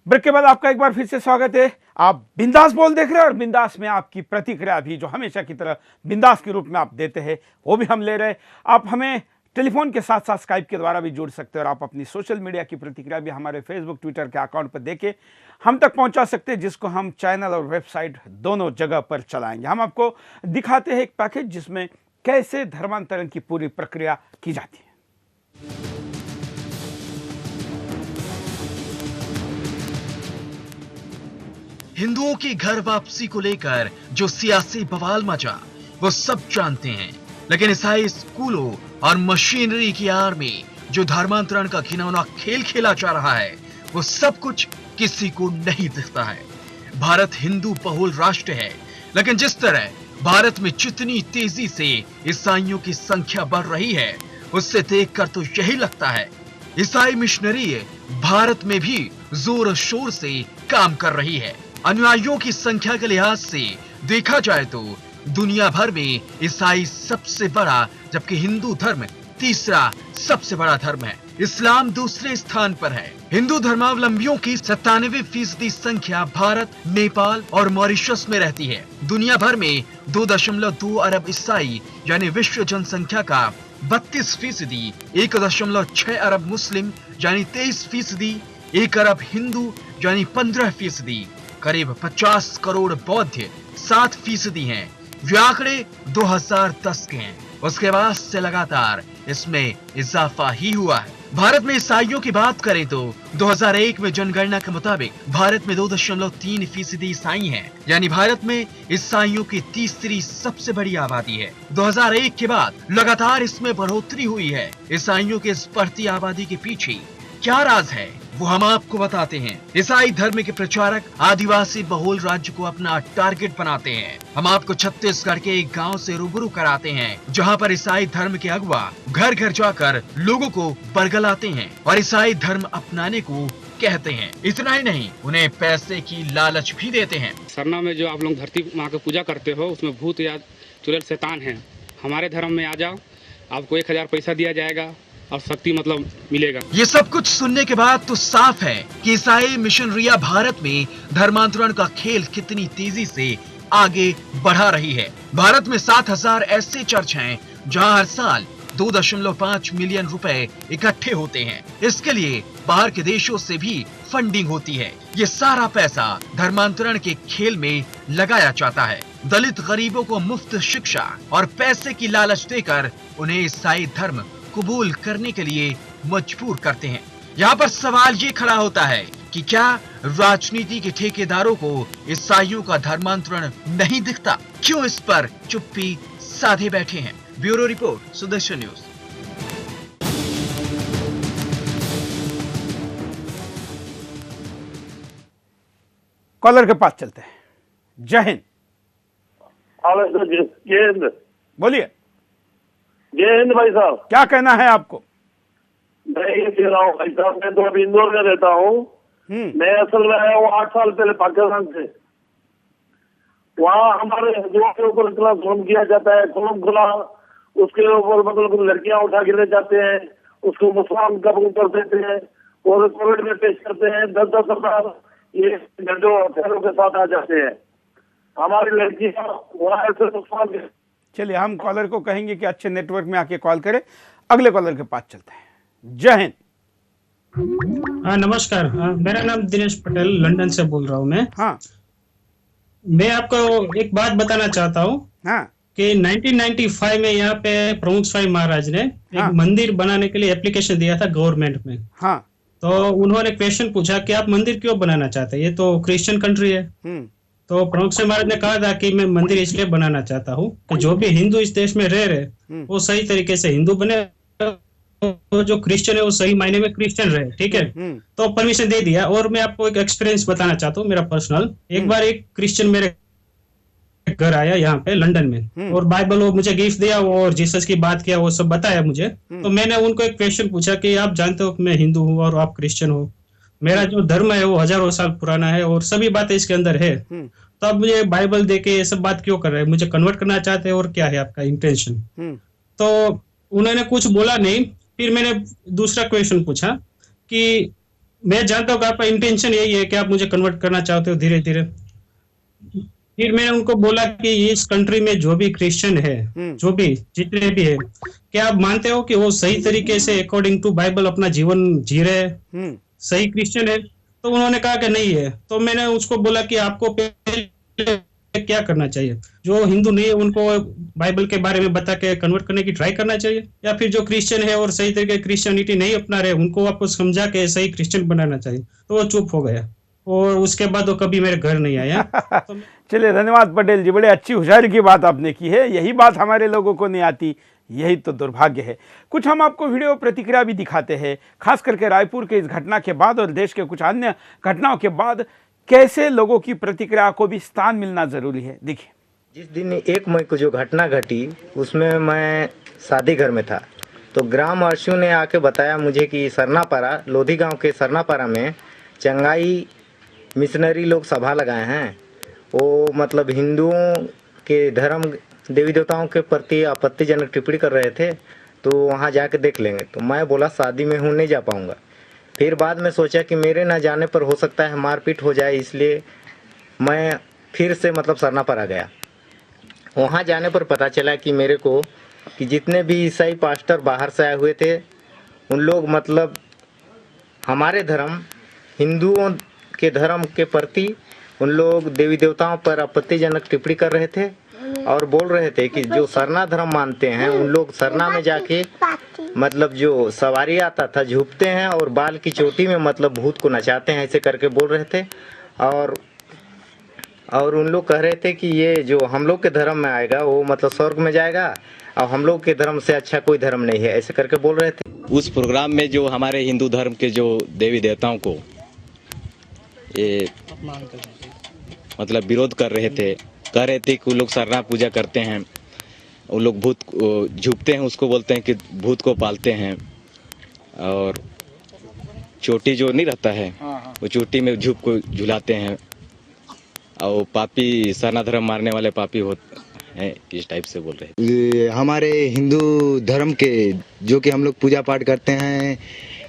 ब्रेक के बाद आपका एक बार फिर से स्वागत है। आप बिंदास बोल देख रहे हैं और बिंदास में आपकी प्रतिक्रिया भी जो हमेशा की तरह बिंदास के रूप में आप देते हैं वो भी हम ले रहे हैं। आप हमें टेलीफोन के साथ साथ स्काइप के द्वारा भी जुड़ सकते हैं और आप अपनी सोशल मीडिया की प्रतिक्रिया भी हमारे फेसबुक ट्विटर के अकाउंट पर देके हम तक पहुंचा सकते हैं, जिसको हम चैनल और वेबसाइट दोनों जगह पर चलाएंगे। हम आपको दिखाते हैं एक पैकेज जिसमें कैसे धर्मांतरण की पूरी प्रक्रिया की जाती है।
हिंदुओं की घर वापसी को लेकर जो सियासी बवाल मचा वो सब जानते हैं, लेकिन ईसाई स्कूलों और मशीनरी की आड़ में जो धर्मांतरण का घिनौना खेल खेला जा रहा है वो सब कुछ किसी को नहीं दिखता है। भारत हिंदू बहुल राष्ट्र है, लेकिन जिस तरह भारत में जितनी तेजी से ईसाइयों की संख्या बढ़ रही है उससे देखकर तो यही लगता है ईसाई मिशनरी भारत में भी जोर शोर से काम कर रही है। अनुयायियों की संख्या के लिहाज से देखा जाए तो दुनिया भर में ईसाई सबसे बड़ा, जबकि हिंदू धर्म तीसरा सबसे बड़ा धर्म है। इस्लाम दूसरे स्थान पर है। हिंदू धर्मावलंबियों की 97% संख्या भारत, नेपाल और मॉरिशस में रहती है। दुनिया भर में 2.2 अरब ईसाई यानी विश्व जनसंख्या का 32%, 1.6 अरब मुस्लिम यानी 23%, 1 अरब हिंदू यानी 15%, करीब 50 करोड़ बौद्ध 7% हैं। ये आंकड़े 2010 के हैं। उसके बाद से लगातार इसमें इजाफा ही हुआ है। भारत में ईसाइयों की बात करें तो 2001 में जनगणना के मुताबिक भारत में 2.3% ईसाई हैं, यानी भारत में ईसाइयों की तीसरी सबसे बड़ी आबादी है। 2001 के बाद लगातार इसमें बढ़ोतरी हुई है। ईसाइयों के इस बढ़ती आबादी के पीछे क्या राज है, वो हम आपको बताते हैं। ईसाई धर्म के प्रचारक आदिवासी बहुल राज्य को अपना टारगेट बनाते हैं। हम आपको छत्तीसगढ़ के एक गांव से रूबरू कराते हैं, जहां पर ईसाई धर्म के अगुवा घर घर जाकर लोगों को बरगलाते हैं और ईसाई धर्म अपनाने को कहते हैं। इतना ही नहीं, उन्हें पैसे की लालच भी देते हैं।
सरना में जो आप लोग धरती माँ की पूजा करते हो, उसमें भूत या चुड़ैल शैतान है। हमारे धर्म में आ जाओ, आपको 1000 पैसा दिया जाएगा और शक्ति मतलब मिलेगा।
ये सब कुछ सुनने के बाद तो साफ है कि ईसाई मिशनरियां भारत में धर्मांतरण का खेल कितनी तेजी से आगे बढ़ा रही है। भारत में 7000 ऐसे चर्च हैं जहां हर साल 2.5 मिलियन रुपए इकट्ठे होते हैं। इसके लिए बाहर के देशों से भी फंडिंग होती है। ये सारा पैसा धर्मांतरण के खेल में लगाया जाता है। दलित गरीबों को मुफ्त शिक्षा और पैसे की लालच देकर उन्हें ईसाई धर्म कबूल करने के लिए मजबूर करते हैं। यहाँ पर सवाल ये खड़ा होता है कि क्या राजनीति के ठेकेदारों को ईसाइयों का धर्मांतरण नहीं दिखता? क्यों इस पर चुप्पी साधे बैठे हैं? Bureau report, Sudarshan news.
Collar के पास चलते हैं। जय हिंद।
जय हिंद।
बोलिए।
जय हिंद भाई साहब।
क्या कहना है आपको?
मैं ये कह रहा हूँ भाई साहब, मैं तो अभी इंदौर में रहता हूँ। मैं असल में आया हूँ 8 साल पहले पाकिस्तान से। वहाँ हमारे हिंदुओं के ऊपर इतना जुल्म किया जाता है, जुल्म खुला। उसके ऊपर मतलब लड़कियां उठा के ले जाते हैं, उसको मुसलमान कबूल कर देते हैं और कोविड में पेश करते हैं। 10-10 हजार ये जो अफेयरों के साथ आ जाते हैं। हमारी लड़कियां वहाँ ऐसे मुसलमान।
चलिए, हम कॉलर को कहेंगे कि अच्छे नेटवर्क में आके कॉल करें। अगले कॉलर के पास चलते हैं। जय हिंद।
हाँ नमस्कार। मेरा नाम दिनेश पटेल, लंदन से बोल रहा हूँ मैं।
हाँ।
मैं आपको एक बात बताना चाहता हूँ।
हाँ।
कि 1995 में यहाँ पे प्रमुख स्वामी महाराज ने एक मंदिर बनाने के लिए एप्लीकेशन दिया था गवर्नमेंट में।
हाँ।
तो उन्होंने क्वेश्चन पूछा कि आप मंदिर क्यों बनाना चाहते हैं, ये तो क्रिश्चियन कंट्री है। तो प्रमुख स्वामी महाराज ने कहा था कि मैं मंदिर इसलिए बनाना चाहता हूँ कि जो भी हिंदू इस देश में रह रहे वो सही तरीके से हिंदू बने, तो जो क्रिश्चियन है वो सही मायने में क्रिश्चियन रहे। ठीक है। तो परमिशन दे दिया। और मैं आपको एक एक्सपीरियंस बताना चाहता हूँ मेरा पर्सनल। एक बार एक क्रिश्चियन मेरे घर आया यहाँ पे लंदन में, और बाइबल वो मुझे गिफ्ट दिया और जीसस की बात किया, वो सब बताया मुझे। तो मैंने उनको एक क्वेश्चन पूछा कि आप जानते हो कि मैं हिंदू हूँ और आप क्रिश्चियन हो, मेरा जो धर्म है वो हजारों साल पुराना है और सभी बातें इसके अंदर है, तो आप मुझे बाइबल देके ये सब बात क्यों कर रहे हैं, मुझे कन्वर्ट करना चाहते हैं और क्या है आपका इंटेंशन? तो उन्होंने कुछ बोला नहीं। फिर मैंने दूसरा क्वेश्चन पूछा कि मैं जानता हूँ कि आपका इंटेंशन यही है कि आप मुझे कन्वर्ट करना चाहते हो धीरे धीरे। फिर मैंने उनको बोला कि इस कंट्री में जो भी क्रिश्चियन है, जो भी जितने भी है, क्या आप मानते हो कि वो सही तरीके से अकॉर्डिंग टू बाइबल अपना जीवन जी रहे हैं, सही क्रिश्चियन है? तो उन्होंने कहा कि नहीं है। तो मैंने उसको बोला कि आपको पहले क्या करना चाहिए, जो हिंदू नहीं है उनको बाइबल के बारे में बता के कन्वर्ट करने की ट्राई करना चाहिए, या फिर जो क्रिश्चियन है और सही तरीके क्रिश्चियनिटी नहीं अपना रहे उनको आपको समझा के सही क्रिश्चियन बनाना चाहिए? तो वो चुप हो गया और उसके बाद वो कभी मेरे घर नहीं आया। तो
चलिए, धन्यवाद पटेल जी, बड़े अच्छी होशियारी की बात आपने की है। यही बात हमारे लोगों को नहीं आती, यही तो दुर्भाग्य है। कुछ हम आपको वीडियो प्रतिक्रिया भी दिखाते हैं, खास करके रायपुर के इस घटना के बाद और देश के कुछ अन्य घटनाओं के बाद कैसे लोगों की प्रतिक्रिया को भी स्थान मिलना जरूरी है। देखिए।
जिस दिन 1 मई को जो घटना घटी उसमें मैं शादी घर में था, तो ग्रामवासियों ने आके बताया मुझे कि सरनापारा, लोधी गांव के सरनापारा में चंगाई मिशनरी लोग सभा लगाए हैं। वो मतलब हिंदुओं के धर्म देवी देवताओं के प्रति आपत्तिजनक टिप्पणी कर रहे थे, तो वहाँ जाके देख लेंगे। तो मैं बोला शादी में हूँ, नहीं जा पाऊँगा। फिर बाद में सोचा कि मेरे ना जाने पर हो सकता है मारपीट हो जाए, इसलिए मैं फिर से मतलब सरनापारा गया। वहाँ जाने पर पता चला कि मेरे को कि जितने भी ईसाई पास्टर बाहर से आए हुए थे उन लोग मतलब हमारे धर्म, हिंदुओं के धर्म के प्रति उन लोग देवी देवताओं पर आपत्तिजनक टिप्पणी कर रहे थे और बोल रहे थे कि जो सरना धर्म मानते हैं उन लोग सरना में जाके मतलब जो सवारी आता था झुकते हैं और बाल की चोटी में मतलब भूत को नचाते हैं, ऐसे करके बोल रहे थे। और उन लोग कह रहे थे कि ये जो हम लोग के धर्म में आएगा वो मतलब स्वर्ग में जाएगा और हम लोग के धर्म से अच्छा कोई धर्म नहीं है, ऐसे करके बोल रहे थे।
उस प्रोग्राम में जो हमारे हिंदू धर्म के जो देवी देवताओं को ये मतलब विरोध कर रहे थे, कह रहे थे कि वो लोग सरना पूजा करते हैं, वो लोग भूत झुकते हैं, उसको बोलते हैं कि भूत को पालते हैं, और चोटी जो नहीं रहता है वो चोटी में झुक को झुलाते हैं, और पापी सरना धर्म मारने वाले पापी होते हैं, इस टाइप से बोल रहे हैं।
हमारे हिंदू धर्म के जो कि हम लोग पूजा पाठ करते हैं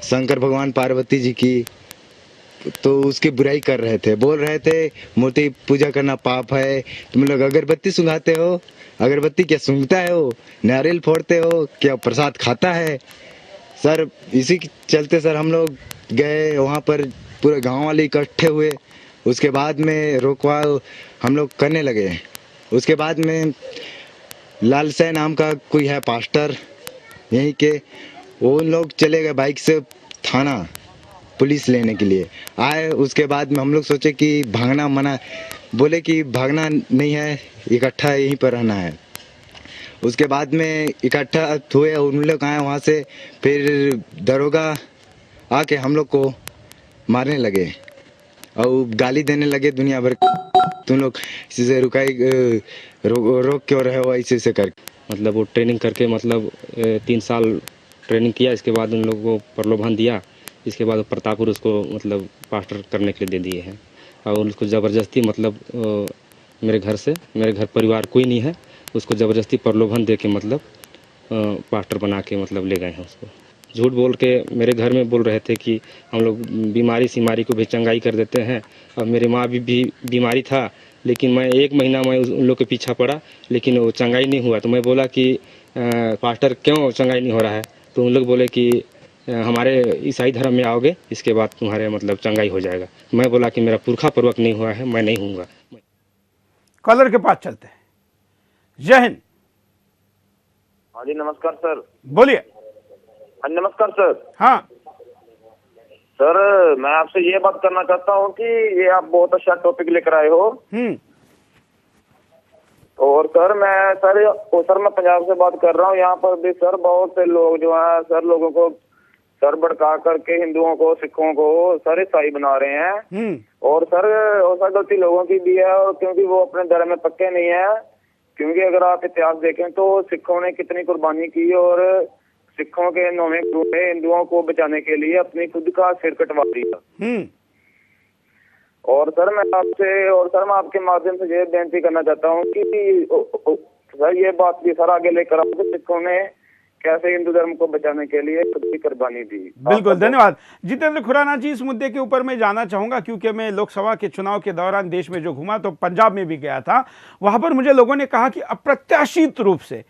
शंकर भगवान पार्वती जी की, तो उसकी बुराई कर रहे थे, बोल रहे थे मूर्ति पूजा करना पाप है, तुम लोग अगरबत्ती सुंघाते हो, अगरबत्ती क्या सूंघता है, वो नारियल फोड़ते हो क्या, प्रसाद खाता है। सर इसी के चलते सर हम लोग गए वहाँ पर, पूरे गांव वाले इकट्ठे हुए, उसके बाद में रोकवा हम लोग करने लगे। उसके बाद में लालसाई नाम का कोई है पास्टर यहीं के, वो लोग चले गए बाइक से थाना पुलिस लेने के लिए आए। उसके बाद में हम लोग सोचे कि भागना मना, बोले कि भागना नहीं है, इकट्ठा यहीं पर रहना है। उसके बाद में इकट्ठा हुए, उन लोग आए वहाँ से, फिर दरोगा आके हम लोग को मारने लगे और गाली देने लगे दुनिया भर, तुम लोग इसे रुकाई रोक क्यों रहे हो, ऐसे से कर।
मतलब वो ट्रेनिंग करके मतलब 3 साल ट्रेनिंग किया, इसके बाद उन लोगों को प्रलोभन दिया, इसके बाद प्रतापपुर उसको मतलब पास्टर करने के लिए दे दिए हैं, और उसको ज़बरदस्ती मतलब मेरे घर परिवार कोई नहीं है, उसको ज़बरदस्ती प्रलोभन दे के मतलब पास्टर बना के मतलब ले गए हैं उसको। झूठ बोल के मेरे घर में बोल रहे थे कि हम लोग बीमारी सीमारी को भी चंगाई कर देते हैं, और मेरे माँ भी बीमारी था, लेकिन मैं 1 महीना मैं उन लोग के पीछा पड़ा, लेकिन वो चंगाई नहीं हुआ। तो मैं बोला कि पास्टर क्यों चंगाई नहीं हो रहा है, तो उन लोग बोले कि हमारे ईसाई धर्म में आओगे, इसके बाद तुम्हारे मतलब चंगाई हो जाएगा। मैं बोला कि मेरा पुरखा पूर्वक नहीं हुआ है, मैं नहीं हूँगा।
कॉलर के पास चलते हैं। जय हिंद।
हाँ जी नमस्कार सर।
बोलिए।
हाँ नमस्कार सर।
हाँ
सर, मैं आपसे ये बात करना चाहता हूँ कि ये आप बहुत अच्छा टॉपिक लेकर आए हो। और सर मैं पंजाब से बात कर रहा हूँ। यहाँ पर भी सर बहुत से लोग जो हैं सर लोगों को सर भड़का करके हिंदुओं को सिखों को सर ईसाई बना रहे हैं। और सर गलती लोगों की भी है, और क्योंकि वो अपने धर्म में पक्के नहीं है। क्योंकि अगर आप इतिहास देखें तो सिखों ने कितनी कुर्बानी की, और सिखों के 9वें गुरु ने हिंदुओं को बचाने के लिए अपनी खुद का सिर कटवा दिया। और सर मैं आपके माध्यम से ये बेनती करना चाहता हूँ कि सर ये बात भी सर आगे लेकर आओ कि सिखों ने कैसे हिंदू धर्म को बचाने के लिए खुद की कुर्बानी दी।
बिल्कुल, धन्यवाद जितेंद्र खुराना जी। इस मुद्दे के ऊपर मैं जानना चाहूंगा, क्योंकि मैं लोकसभा के चुनाव के दौरान देश में जो घूमा तो पंजाब में भी गया था, वहां पर मुझे लोगों ने कहा कि अप्रत्याशित रूप से,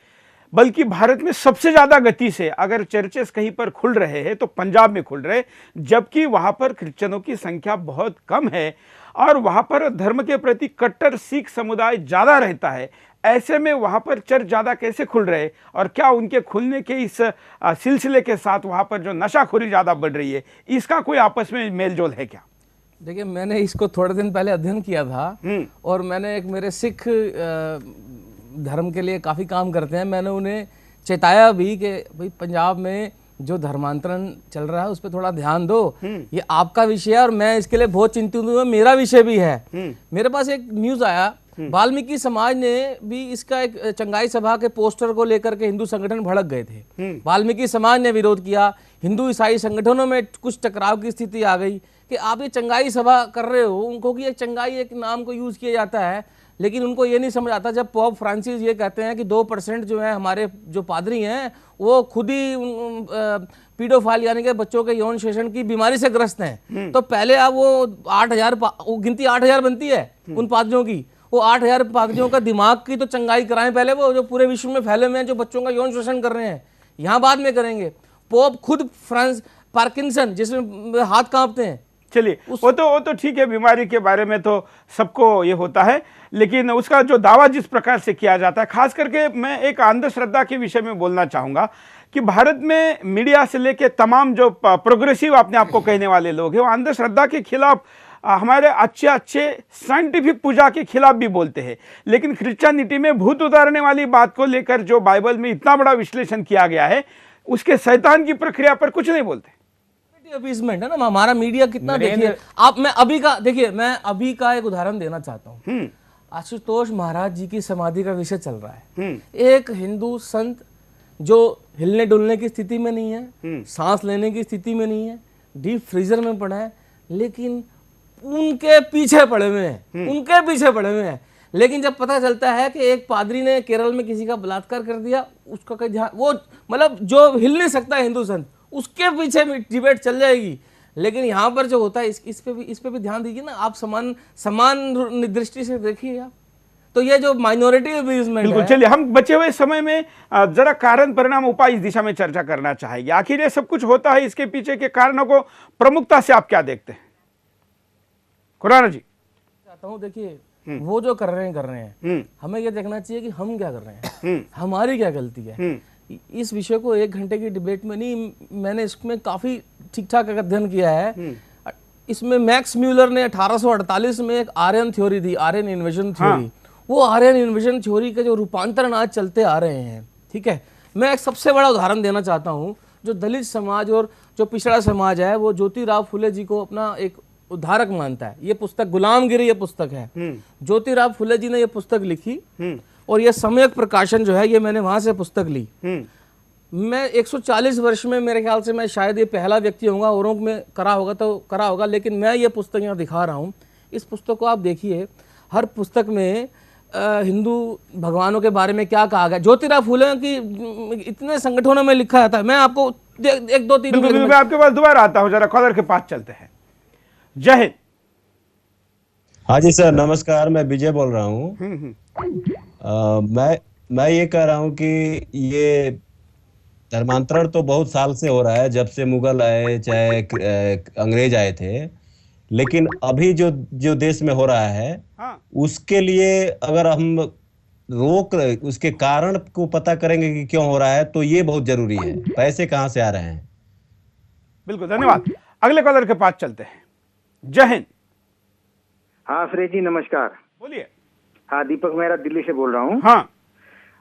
बल्कि भारत में सबसे ज्यादा गति से अगर चर्चेस कहीं पर खुल रहे हैं तो पंजाब में खुल रहे, जबकि वहां पर क्रिश्चियनों की संख्या बहुत कम है और वहां पर धर्म के प्रति कट्टर सिख समुदाय ज्यादा रहता है। ऐसे में वहां पर चर्च ज्यादा कैसे खुल रहे, और क्या उनके खुलने के इस सिलसिले के साथ वहां पर जो नशाखोरी ज्यादा बढ़ रही है, इसका कोई आपस में मेलजोल है क्या?
देखिए, मैंने इसको थोड़े दिन पहले अध्ययन किया था, और मैंने एक मेरे सिख धर्म के लिए काफ़ी काम करते हैं, मैंने उन्हें चेताया भी कि भाई पंजाब में जो धर्मांतरण चल रहा है उस पर थोड़ा ध्यान दो, ये आपका विषय है और मैं इसके लिए बहुत चिंतित हूँ, मेरा विषय भी है। मेरे पास एक न्यूज़ आया, वाल्मीकि समाज ने भी इसका एक चंगाई सभा के पोस्टर को लेकर के हिंदू संगठन भड़क गए थे। वाल्मीकि समाज ने विरोध किया, हिंदू ईसाई संगठनों में कुछ टकराव की स्थिति आ गई कि आप ये चंगाई सभा कर रहे हो। उनको कि ये चंगाई एक नाम को यूज किया जाता है, लेकिन उनको ये नहीं समझ आता जब पोप फ्रांसिस ये कहते हैं कि 2% जो है हमारे जो पादरी हैं वो खुद ही पीडोफाइल यानी कि बच्चों के यौन शोषण की बीमारी से ग्रस्त हैं, तो पहले आप वो 8,000 वो गिनती 8,000 बनती है उन पादरियों की, वो 8,000 पादरियों का दिमाग की तो चंगाई कराएं पहले, वो जो पूरे विश्व में फैले हुए हैं जो बच्चों का यौन शोषण कर रहे हैं, यहाँ बाद में करेंगे। पोप खुद फ्रांस पार्किंसन जिसमें हाथ कांपते हैं,
चलिए वो तो ठीक है, बीमारी के बारे में तो सबको ये होता है, लेकिन उसका जो दावा जिस प्रकार से किया जाता है, खास करके मैं एक अंधश्रद्धा के विषय में बोलना चाहूँगा कि भारत में मीडिया से लेके तमाम जो प्रोग्रेसिव अपने आप को कहने वाले लोग हैं, वो अंधश्रद्धा के खिलाफ हमारे अच्छे साइंटिफिक पूजा के खिलाफ भी बोलते हैं, लेकिन क्रिश्चियनिटी में भूत उतारने वाली बात को लेकर जो बाइबल में इतना बड़ा विश्लेषण किया गया है, उसके शैतान की प्रक्रिया पर कुछ नहीं बोलते।
अपीसमेंट है ना, हमारा मीडिया कितना, देखिए आप, मैं अभी का एक उदाहरण देना चाहता हूँ। आशुतोष महाराज जी की समाधि का विषय चल रहा है। एक हिंदू संत जो हिलने डुलने की स्थिति में नहीं है, सांस लेने की स्थिति में नहीं है, डीप फ्रीजर में पड़ा है, लेकिन उनके पीछे पड़े हुए हैं, लेकिन जब पता चलता है कि एक पादरी ने केरल में किसी का बलात्कार कर दिया, उसका कोई ध्यान, वो मतलब जो हिल नहीं सकता है हिंदू संत, उसके पीछे डिबेट चल जाएगी। लेकिन यहाँ पर जो होता है इस पे भी ध्यान दीजिए ना आप, समान दृष्टि से देखिए आप। तो ये जो माइनॉरिटी अब्यूजमेंट है।
चलिए हम बचे हुए समय में जरा कारण परिणाम उपाय इस दिशा में चर्चा करना चाहेंगे। आखिर ये सब कुछ होता है, इसके पीछे के कारणों को प्रमुखता से आप क्या देखते हैं खुराना जी?
चाहता हूँ, देखिए वो जो कर रहे हैं हमें ये देखना चाहिए कि हम क्या कर रहे हैं, हमारी क्या गलती है। इस विषय को 1 घंटे की डिबेट में नहीं, मैंने इसमें काफी ठीक ठाक अध्ययन किया है। इसमें मैक्स म्यूलर ने 1848 में एक आर्यन थ्योरी दी, आर्यन इन्वेजन थ्योरी। वो आर्यन इन्वेजन थ्योरी के जो रूपांतरण आज चलते आ रहे हैं, ठीक है, मैं एक सबसे बड़ा उदाहरण देना चाहता हूँ। जो दलित समाज और जो पिछड़ा समाज है, वो ज्योतिराव फुले जी को अपना एक उद्धारक मानता है। ये पुस्तक गुलामगिरी, ये पुस्तक है, ज्योतिराव फुले जी ने ये पुस्तक लिखी, और ये सम्यक प्रकाशन जो है, ये मैंने वहां से पुस्तक ली। मैं 140 वर्ष में मेरे ख्याल से मैं शायद ये पहला व्यक्ति होऊंगा, औरों में करा होगा, लेकिन मैं ये पुस्तक यहाँ दिखा रहा हूँ। इस पुस्तक को आप देखिए, हर पुस्तक में हिंदू भगवानों के बारे में क्या कहा गया। ज्योतिराव फुले की इतने संगठनों में लिखा जाता है। मैं आपको 1 2 3
मैं आपके पास दोबारा आता हूँ, जरा कॉलर के पास चलते हैं। जय हिंद।
हाँ जी सर, नमस्कार, मैं विजय बोल रहा हूँ। मैं ये कह रहा हूँ कि ये धर्मांतरण तो बहुत साल से हो रहा है, जब से मुगल आए चाहे अंग्रेज आए थे, लेकिन अभी जो देश में हो रहा है, उसके लिए अगर हम उसके कारण को पता करेंगे कि क्यों हो रहा है, तो ये बहुत जरूरी है। पैसे कहाँ से आ रहे हैं? बिल्कुल,
धन्यवाद। अगले कॉलर के पास चलते हैं। जय हिंद।
हाँ सुरेश जी, नमस्कार।
बोलिए।
हाँ, दीपक मेहरा दिल्ली से बोल रहा हूँ।
हाँ,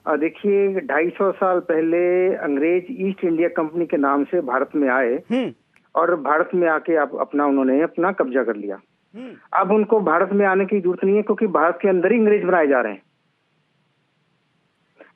देखिए 250 साल पहले अंग्रेज ईस्ट इंडिया कंपनी के नाम से भारत में आए, और भारत में आके उन्होंने अपना कब्जा कर लिया। अब उनको भारत में आने की जरूरत नहीं है, क्योंकि भारत के अंदर ही अंग्रेज बनाए जा रहे हैं,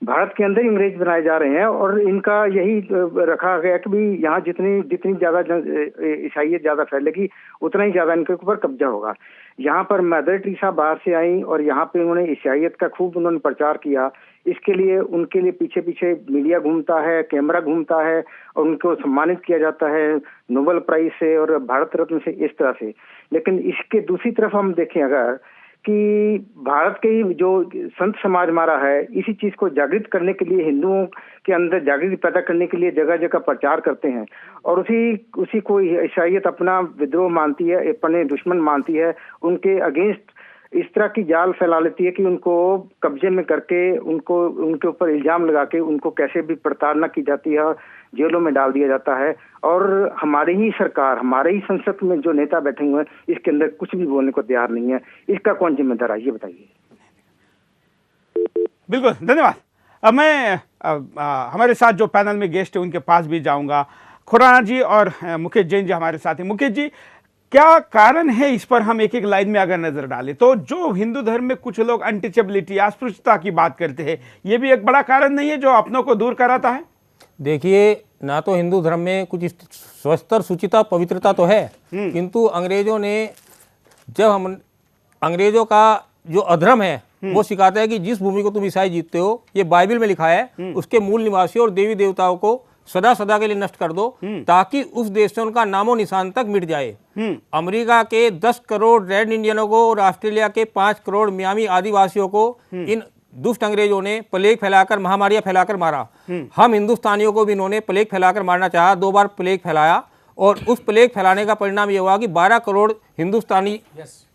भारत के अंदर ही अंग्रेज बनाए जा रहे हैं। और इनका यही रखा गया कि भाई यहाँ जितनी ज्यादा ईसाइयत ज्यादा फैलेगी, उतना ही ज्यादा इनके ऊपर कब्जा होगा। यहाँ पर मदर टेरेसा बाहर से आई, और यहाँ पे उन्होंने ईसाइयत का खूब उन्होंने प्रचार किया। इसके लिए उनके लिए पीछे पीछे मीडिया घूमता है, कैमरा घूमता है, और उनको सम्मानित किया जाता है नोबेल प्राइज से और भारत रत्न से, इस तरह से। लेकिन इसके दूसरी तरफ हम देखें अगर, कि भारत के जो संत समाज हमारा है, इसी चीज को जागृत करने के लिए, हिंदुओं के अंदर जागृति पैदा करने के लिए जगह जगह प्रचार करते हैं, और उसी को ईसाइयत अपना विद्रोह मानती है, अपने दुश्मन मानती है, उनके अगेंस्ट इस तरह की जाल फैला लेती है कि उनको कब्जे में करके उनके ऊपर इल्जाम लगा के उनको कैसे भी प्रताड़ना की जाती है, जेलों में डाल दिया जाता है। और हमारी ही सरकार, हमारे ही संसद में जो नेता बैठे हुए हैं, इसके अंदर कुछ भी बोलने को तैयार नहीं है। इसका कौन जिम्मेदार है, ये बताइए।
बिल्कुल, धन्यवाद। अब मैं हमारे साथ जो पैनल में गेस्ट है उनके पास भी जाऊंगा। खुराना जी और मुकेश जैन जी हमारे साथ हैं। मुकेश जी, क्या कारण है, इस पर हम एक एक लाइन में अगर नजर डालें तो जो हिंदू धर्म में कुछ लोग अनटचेबिलिटी, अस्पृश्यता की बात करते हैं, ये भी एक बड़ा कारण नहीं है जो अपनों को दूर कराता है?
देखिए, ना तो हिंदू धर्म में कुछ स्वस्तर शुचिता पवित्रता तो है, किंतु अंग्रेजों ने, जब हम अंग्रेजों का जो अधर्म है वो सिखाता है कि जिस भूमि को तुम ईसाई जीतते हो, ये बाइबल में लिखा है, उसके मूल निवासियों और देवी देवताओं को सदा सदा के लिए नष्ट कर दो, ताकि उस देश से उनका नामो निशान तक मिट जाए। अमेरिका के 10 करोड़ रेड इंडियनों को और ऑस्ट्रेलिया के 5 करोड़ मियामी आदिवासियों को इन दुष्ट अंग्रेजों ने प्लेग फैलाकर, महामारियां फैलाकर मारा। हम हिंदुस्तानियों को भी इन्होंने प्लेग फैलाकर मारना चाहा, 2 बार प्लेग फैलाया, और उस प्लेग फैलाने का परिणाम ये हुआ कि 12 करोड़ हिंदुस्तानी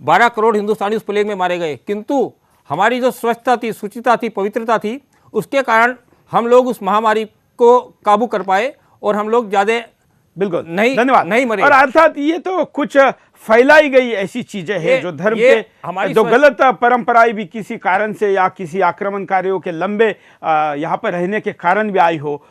12 करोड़ हिंदुस्तानी उस प्लेग में मारे गए। किंतु हमारी जो स्वच्छता थी, शुचिता थी, पवित्रता थी, उसके कारण हम लोग उस महामारी को काबू कर पाए और हम लोग ज़्यादा
बिल्कुल
धन्यवाद नहीं मरे।
और अर्थात ये तो कुछ फैलाई गई ऐसी चीजें हैं जो धर्म के
हमारी
जो गलत परंपराएं भी किसी कारण से या किसी आक्रमणकारियों के लंबे यहाँ पर रहने के कारण भी आई हो।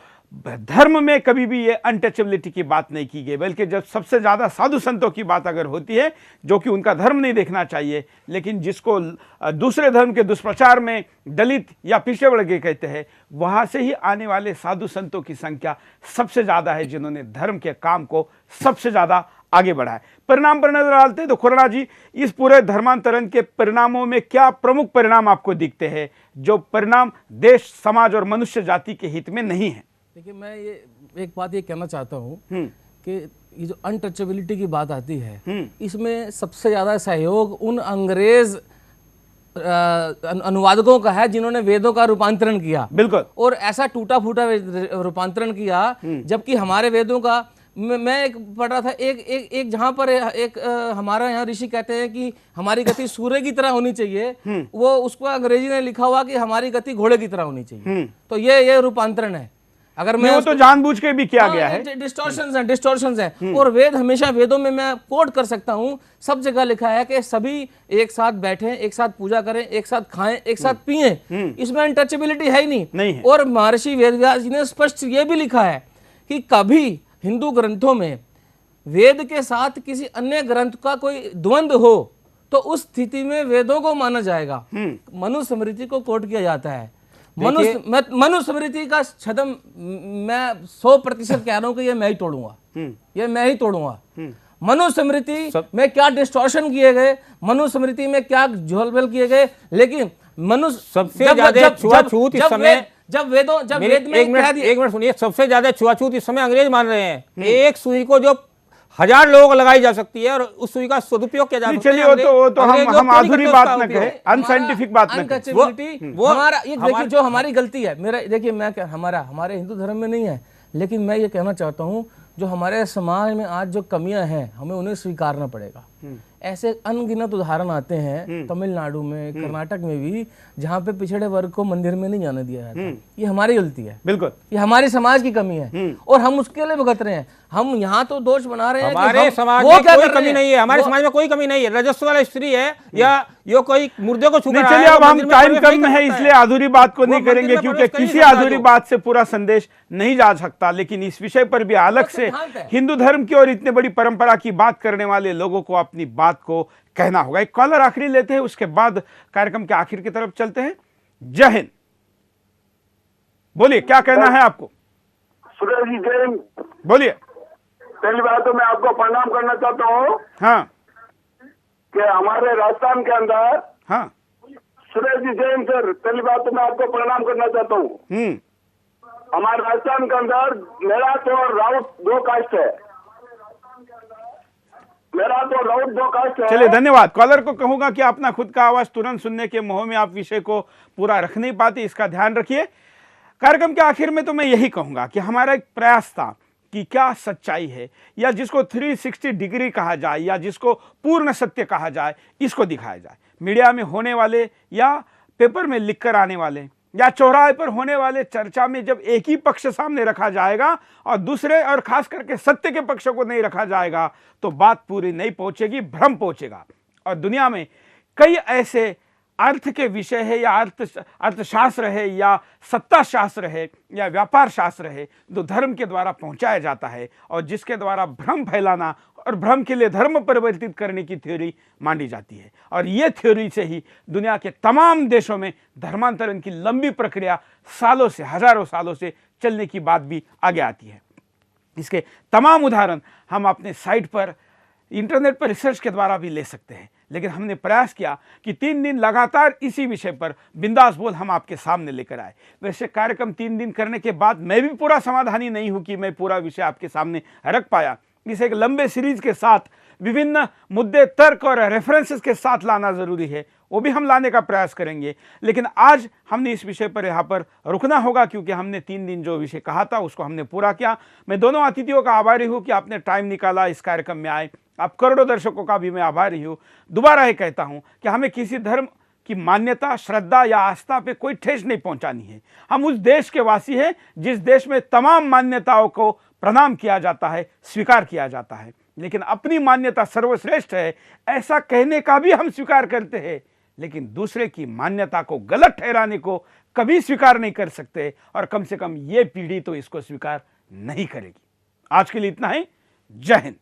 धर्म में कभी भी ये अनटचेबिलिटी की बात नहीं की गई, बल्कि जब सबसे ज्यादा साधु संतों की बात अगर होती है, जो कि उनका धर्म नहीं देखना चाहिए, लेकिन जिसको दूसरे धर्म के दुष्प्रचार में दलित या पिछड़े वर्ग के कहते हैं, वहां से ही आने वाले साधु संतों की संख्या सबसे ज्यादा है, जिन्होंने धर्म के काम को सबसे ज्यादा आगे बढ़ा है। परिणाम पर नजर डालते हैं तो खुराना जी, इस पूरे धर्मांतरण के परिणामों में क्या प्रमुख परिणाम आपको दिखते हैं, जो परिणाम देश, समाज और मनुष्य जाति के हित में नहीं है?
देखिए, मैं ये एक बात ये कहना चाहता हूँ कि ये जो अनटचेबिलिटी की बात आती है, इसमें सबसे ज़्यादा सहयोग उन अंग्रेज अनुवादकों का है जिन्होंने वेदों का रूपांतरण किया।
बिल्कुल।
और ऐसा टूटा फूटा रूपांतरण किया, जबकि हमारे वेदों का मैं एक पढ़ रहा था, एक जहाँ पर एक हमारा यहाँ ऋषि कहते हैं कि हमारी गति सूर्य की तरह होनी चाहिए, वो उसको अंग्रेजी ने लिखा हुआ कि हमारी गति घोड़े की तरह होनी चाहिए। तो ये रूपांतरण है। अगर मैं
वो तो जानबूझ के भी किया गया है,
डिस्टॉर्शंस हैं। और वेद हमेशा, वेदों में मैं कोट कर सकता हूँ, सब जगह लिखा है कि सभी एक साथ बैठें, एक साथ पूजा करें, एक साथ खाएं, एक साथ पिएं। इसमें अनटचेबिलिटी है ही नहीं। और महर्षि वेदव्यास जी ने स्पष्ट ये भी लिखा है कि कभी हिंदू ग्रंथों में वेद के साथ किसी अन्य ग्रंथ का कोई द्वंद्व हो तो उस स्थिति में वेदों को माना जाएगा। मनुस्मृति को कोट किया जाता है। मनुस्मृति का छदम मैं 100% कह रहा हूं कि ये मैं ही तोड़ूंगा, ये मैं ही तोड़ूंगा। मनुस्मृति में क्या डिस्टॉर्शन किए गए, मनुस्मृति में क्या झोलबल किए गए, लेकिन मनुष्य
सबसे ज्यादा छुआछूत इस समय,
जब वेद में
एक मिनट सुनिए, सबसे ज्यादा छुआछूत इस समय अंग्रेज मान रहे हैं। एक सुई को जो 1000 लोगों को लगाई जा सकती है और उस सुई का सदुपयोग किया जा सकता है।
चलिए, वो तो हम आधुरी बात न कहें, अनसाइंटिफिक बात न कहें।
वो हमारा ये देखिए, जो हमारी गलती है, मेरा देखिए, मैं क्या, हमारे हिंदू धर्म में नहीं है, लेकिन मैं ये कहना चाहता हूँ जो हमारे समाज में आज जो कमियां हैं, हमें उन्हें स्वीकारना पड़ेगा। ऐसे अनगिनत उदाहरण आते हैं तमिलनाडु में, कर्नाटक में भी, जहाँ पे पिछड़े वर्ग को मंदिर में नहीं जाने दिया जाता। ये हमारी गलती है,
बिल्कुल,
ये हमारी समाज की कमी है और हम उसके लिए भुगत रहे हैं। हम यहाँ तो दोष बना रहे हैं
हमारे समाज में कोई कमी नहीं है, हमारे समाज में कोई कमी नहीं है। रजस्व वाला स्त्री है या यो कोई मुर्दे को छू कर,
चलिए अब हम टाइम कम है इसलिए अधूरी बात को नहीं करेंगे, क्योंकि किसी अधूरी बात से पूरा संदेश नहीं जा सकता। लेकिन इस विषय पर भी अलग से हिंदू धर्म की और इतने बड़ी परंपरा की बात करने वाले लोगों को अपनी बात को कहना होगा। एक कॉलर आखिरी लेते हैं, उसके बाद कार्यक्रम के आखिर की तरफ चलते हैं। जय हिंद, बोलिए, क्या कहना है आपको?
सुरेश जी, जय हिंद।
बोलिए।
पहली बात तो मैं आपको प्रणाम करना चाहता हूँ।
हाँ।
कि हमारे राजस्थान के अंदर,
हाँ
सुरेश जी, जय हिंद सर। पहली बात तो मैं आपको प्रणाम करना चाहता हूँ। हमारे राजस्थान के अंदर मेराठ और राउत 2 कास्ट है। मेराठ और राउत 2 कास्ट है।
चलिए, धन्यवाद। कॉलर को कहूंगा कि अपना खुद का आवाज तुरंत सुनने के मोह में आप विषय को पूरा रख नहीं पाते, इसका ध्यान रखिए। कार्यक्रम के आखिर में तो मैं यही कहूंगा कि हमारा एक प्रयास था कि क्या सच्चाई है, या जिसको 360 डिग्री कहा जाए, या जिसको पूर्ण सत्य कहा जाए, इसको दिखाया जाए। मीडिया में होने वाले या पेपर में लिखकर आने वाले या चौराहे पर होने वाले चर्चा में जब एक ही पक्ष सामने रखा जाएगा और दूसरे और खास करके सत्य के पक्ष को नहीं रखा जाएगा, तो बात पूरी नहीं पहुंचेगी, भ्रम पहुंचेगा। और दुनिया में कई ऐसे अर्थ के विषय है, या अर्थशास्त्र है, या सत्ता शास्त्र है, या व्यापार शास्त्र है, जो धर्म के द्वारा पहुंचाया जाता है और जिसके द्वारा भ्रम फैलाना और भ्रम के लिए धर्म परिवर्तित करने की थ्योरी मांडी जाती है। और ये थ्योरी से ही दुनिया के तमाम देशों में धर्मांतरण की लंबी प्रक्रिया सालों से, हजारों सालों से चलने की बात भी आगे आती है। इसके तमाम उदाहरण हम अपने साइट पर, इंटरनेट पर रिसर्च के द्वारा भी ले सकते हैं। लेकिन हमने प्रयास किया कि 3 दिन लगातार इसी विषय पर बिंदास बोल हम आपके सामने लेकर आए। वैसे कार्यक्रम 3 दिन करने के बाद मैं भी पूरा समाधानी नहीं हूं कि मैं पूरा विषय आपके सामने रख पाया। इस एक लंबे सीरीज के साथ विभिन्न मुद्दे, तर्क और रेफरेंसेस के साथ लाना जरूरी है, वो भी हम लाने का प्रयास करेंगे। लेकिन आज हमने इस विषय पर यहाँ पर रुकना होगा, क्योंकि हमने 3 दिन जो विषय कहा था उसको हमने पूरा किया। मैं दोनों अतिथियों का आभारी हूँ कि आपने टाइम निकाला, इस कार्यक्रम में आए। आप करोड़ों दर्शकों का भी मैं आभारी हूँ। दोबारा ये कहता हूँ कि हमें किसी धर्म की मान्यता, श्रद्धा या आस्था पे कोई ठेस नहीं पहुंचानी है। हम उस देश के वासी हैं जिस देश में तमाम मान्यताओं को प्रणाम किया जाता है, स्वीकार किया जाता है। लेकिन अपनी मान्यता सर्वश्रेष्ठ है ऐसा कहने का भी हम स्वीकार करते हैं, लेकिन दूसरे की मान्यता को गलत ठहराने को कभी स्वीकार नहीं कर सकते, और कम से कम ये पीढ़ी तो इसको स्वीकार नहीं करेगी। आज के लिए इतना ही। जय हिंद।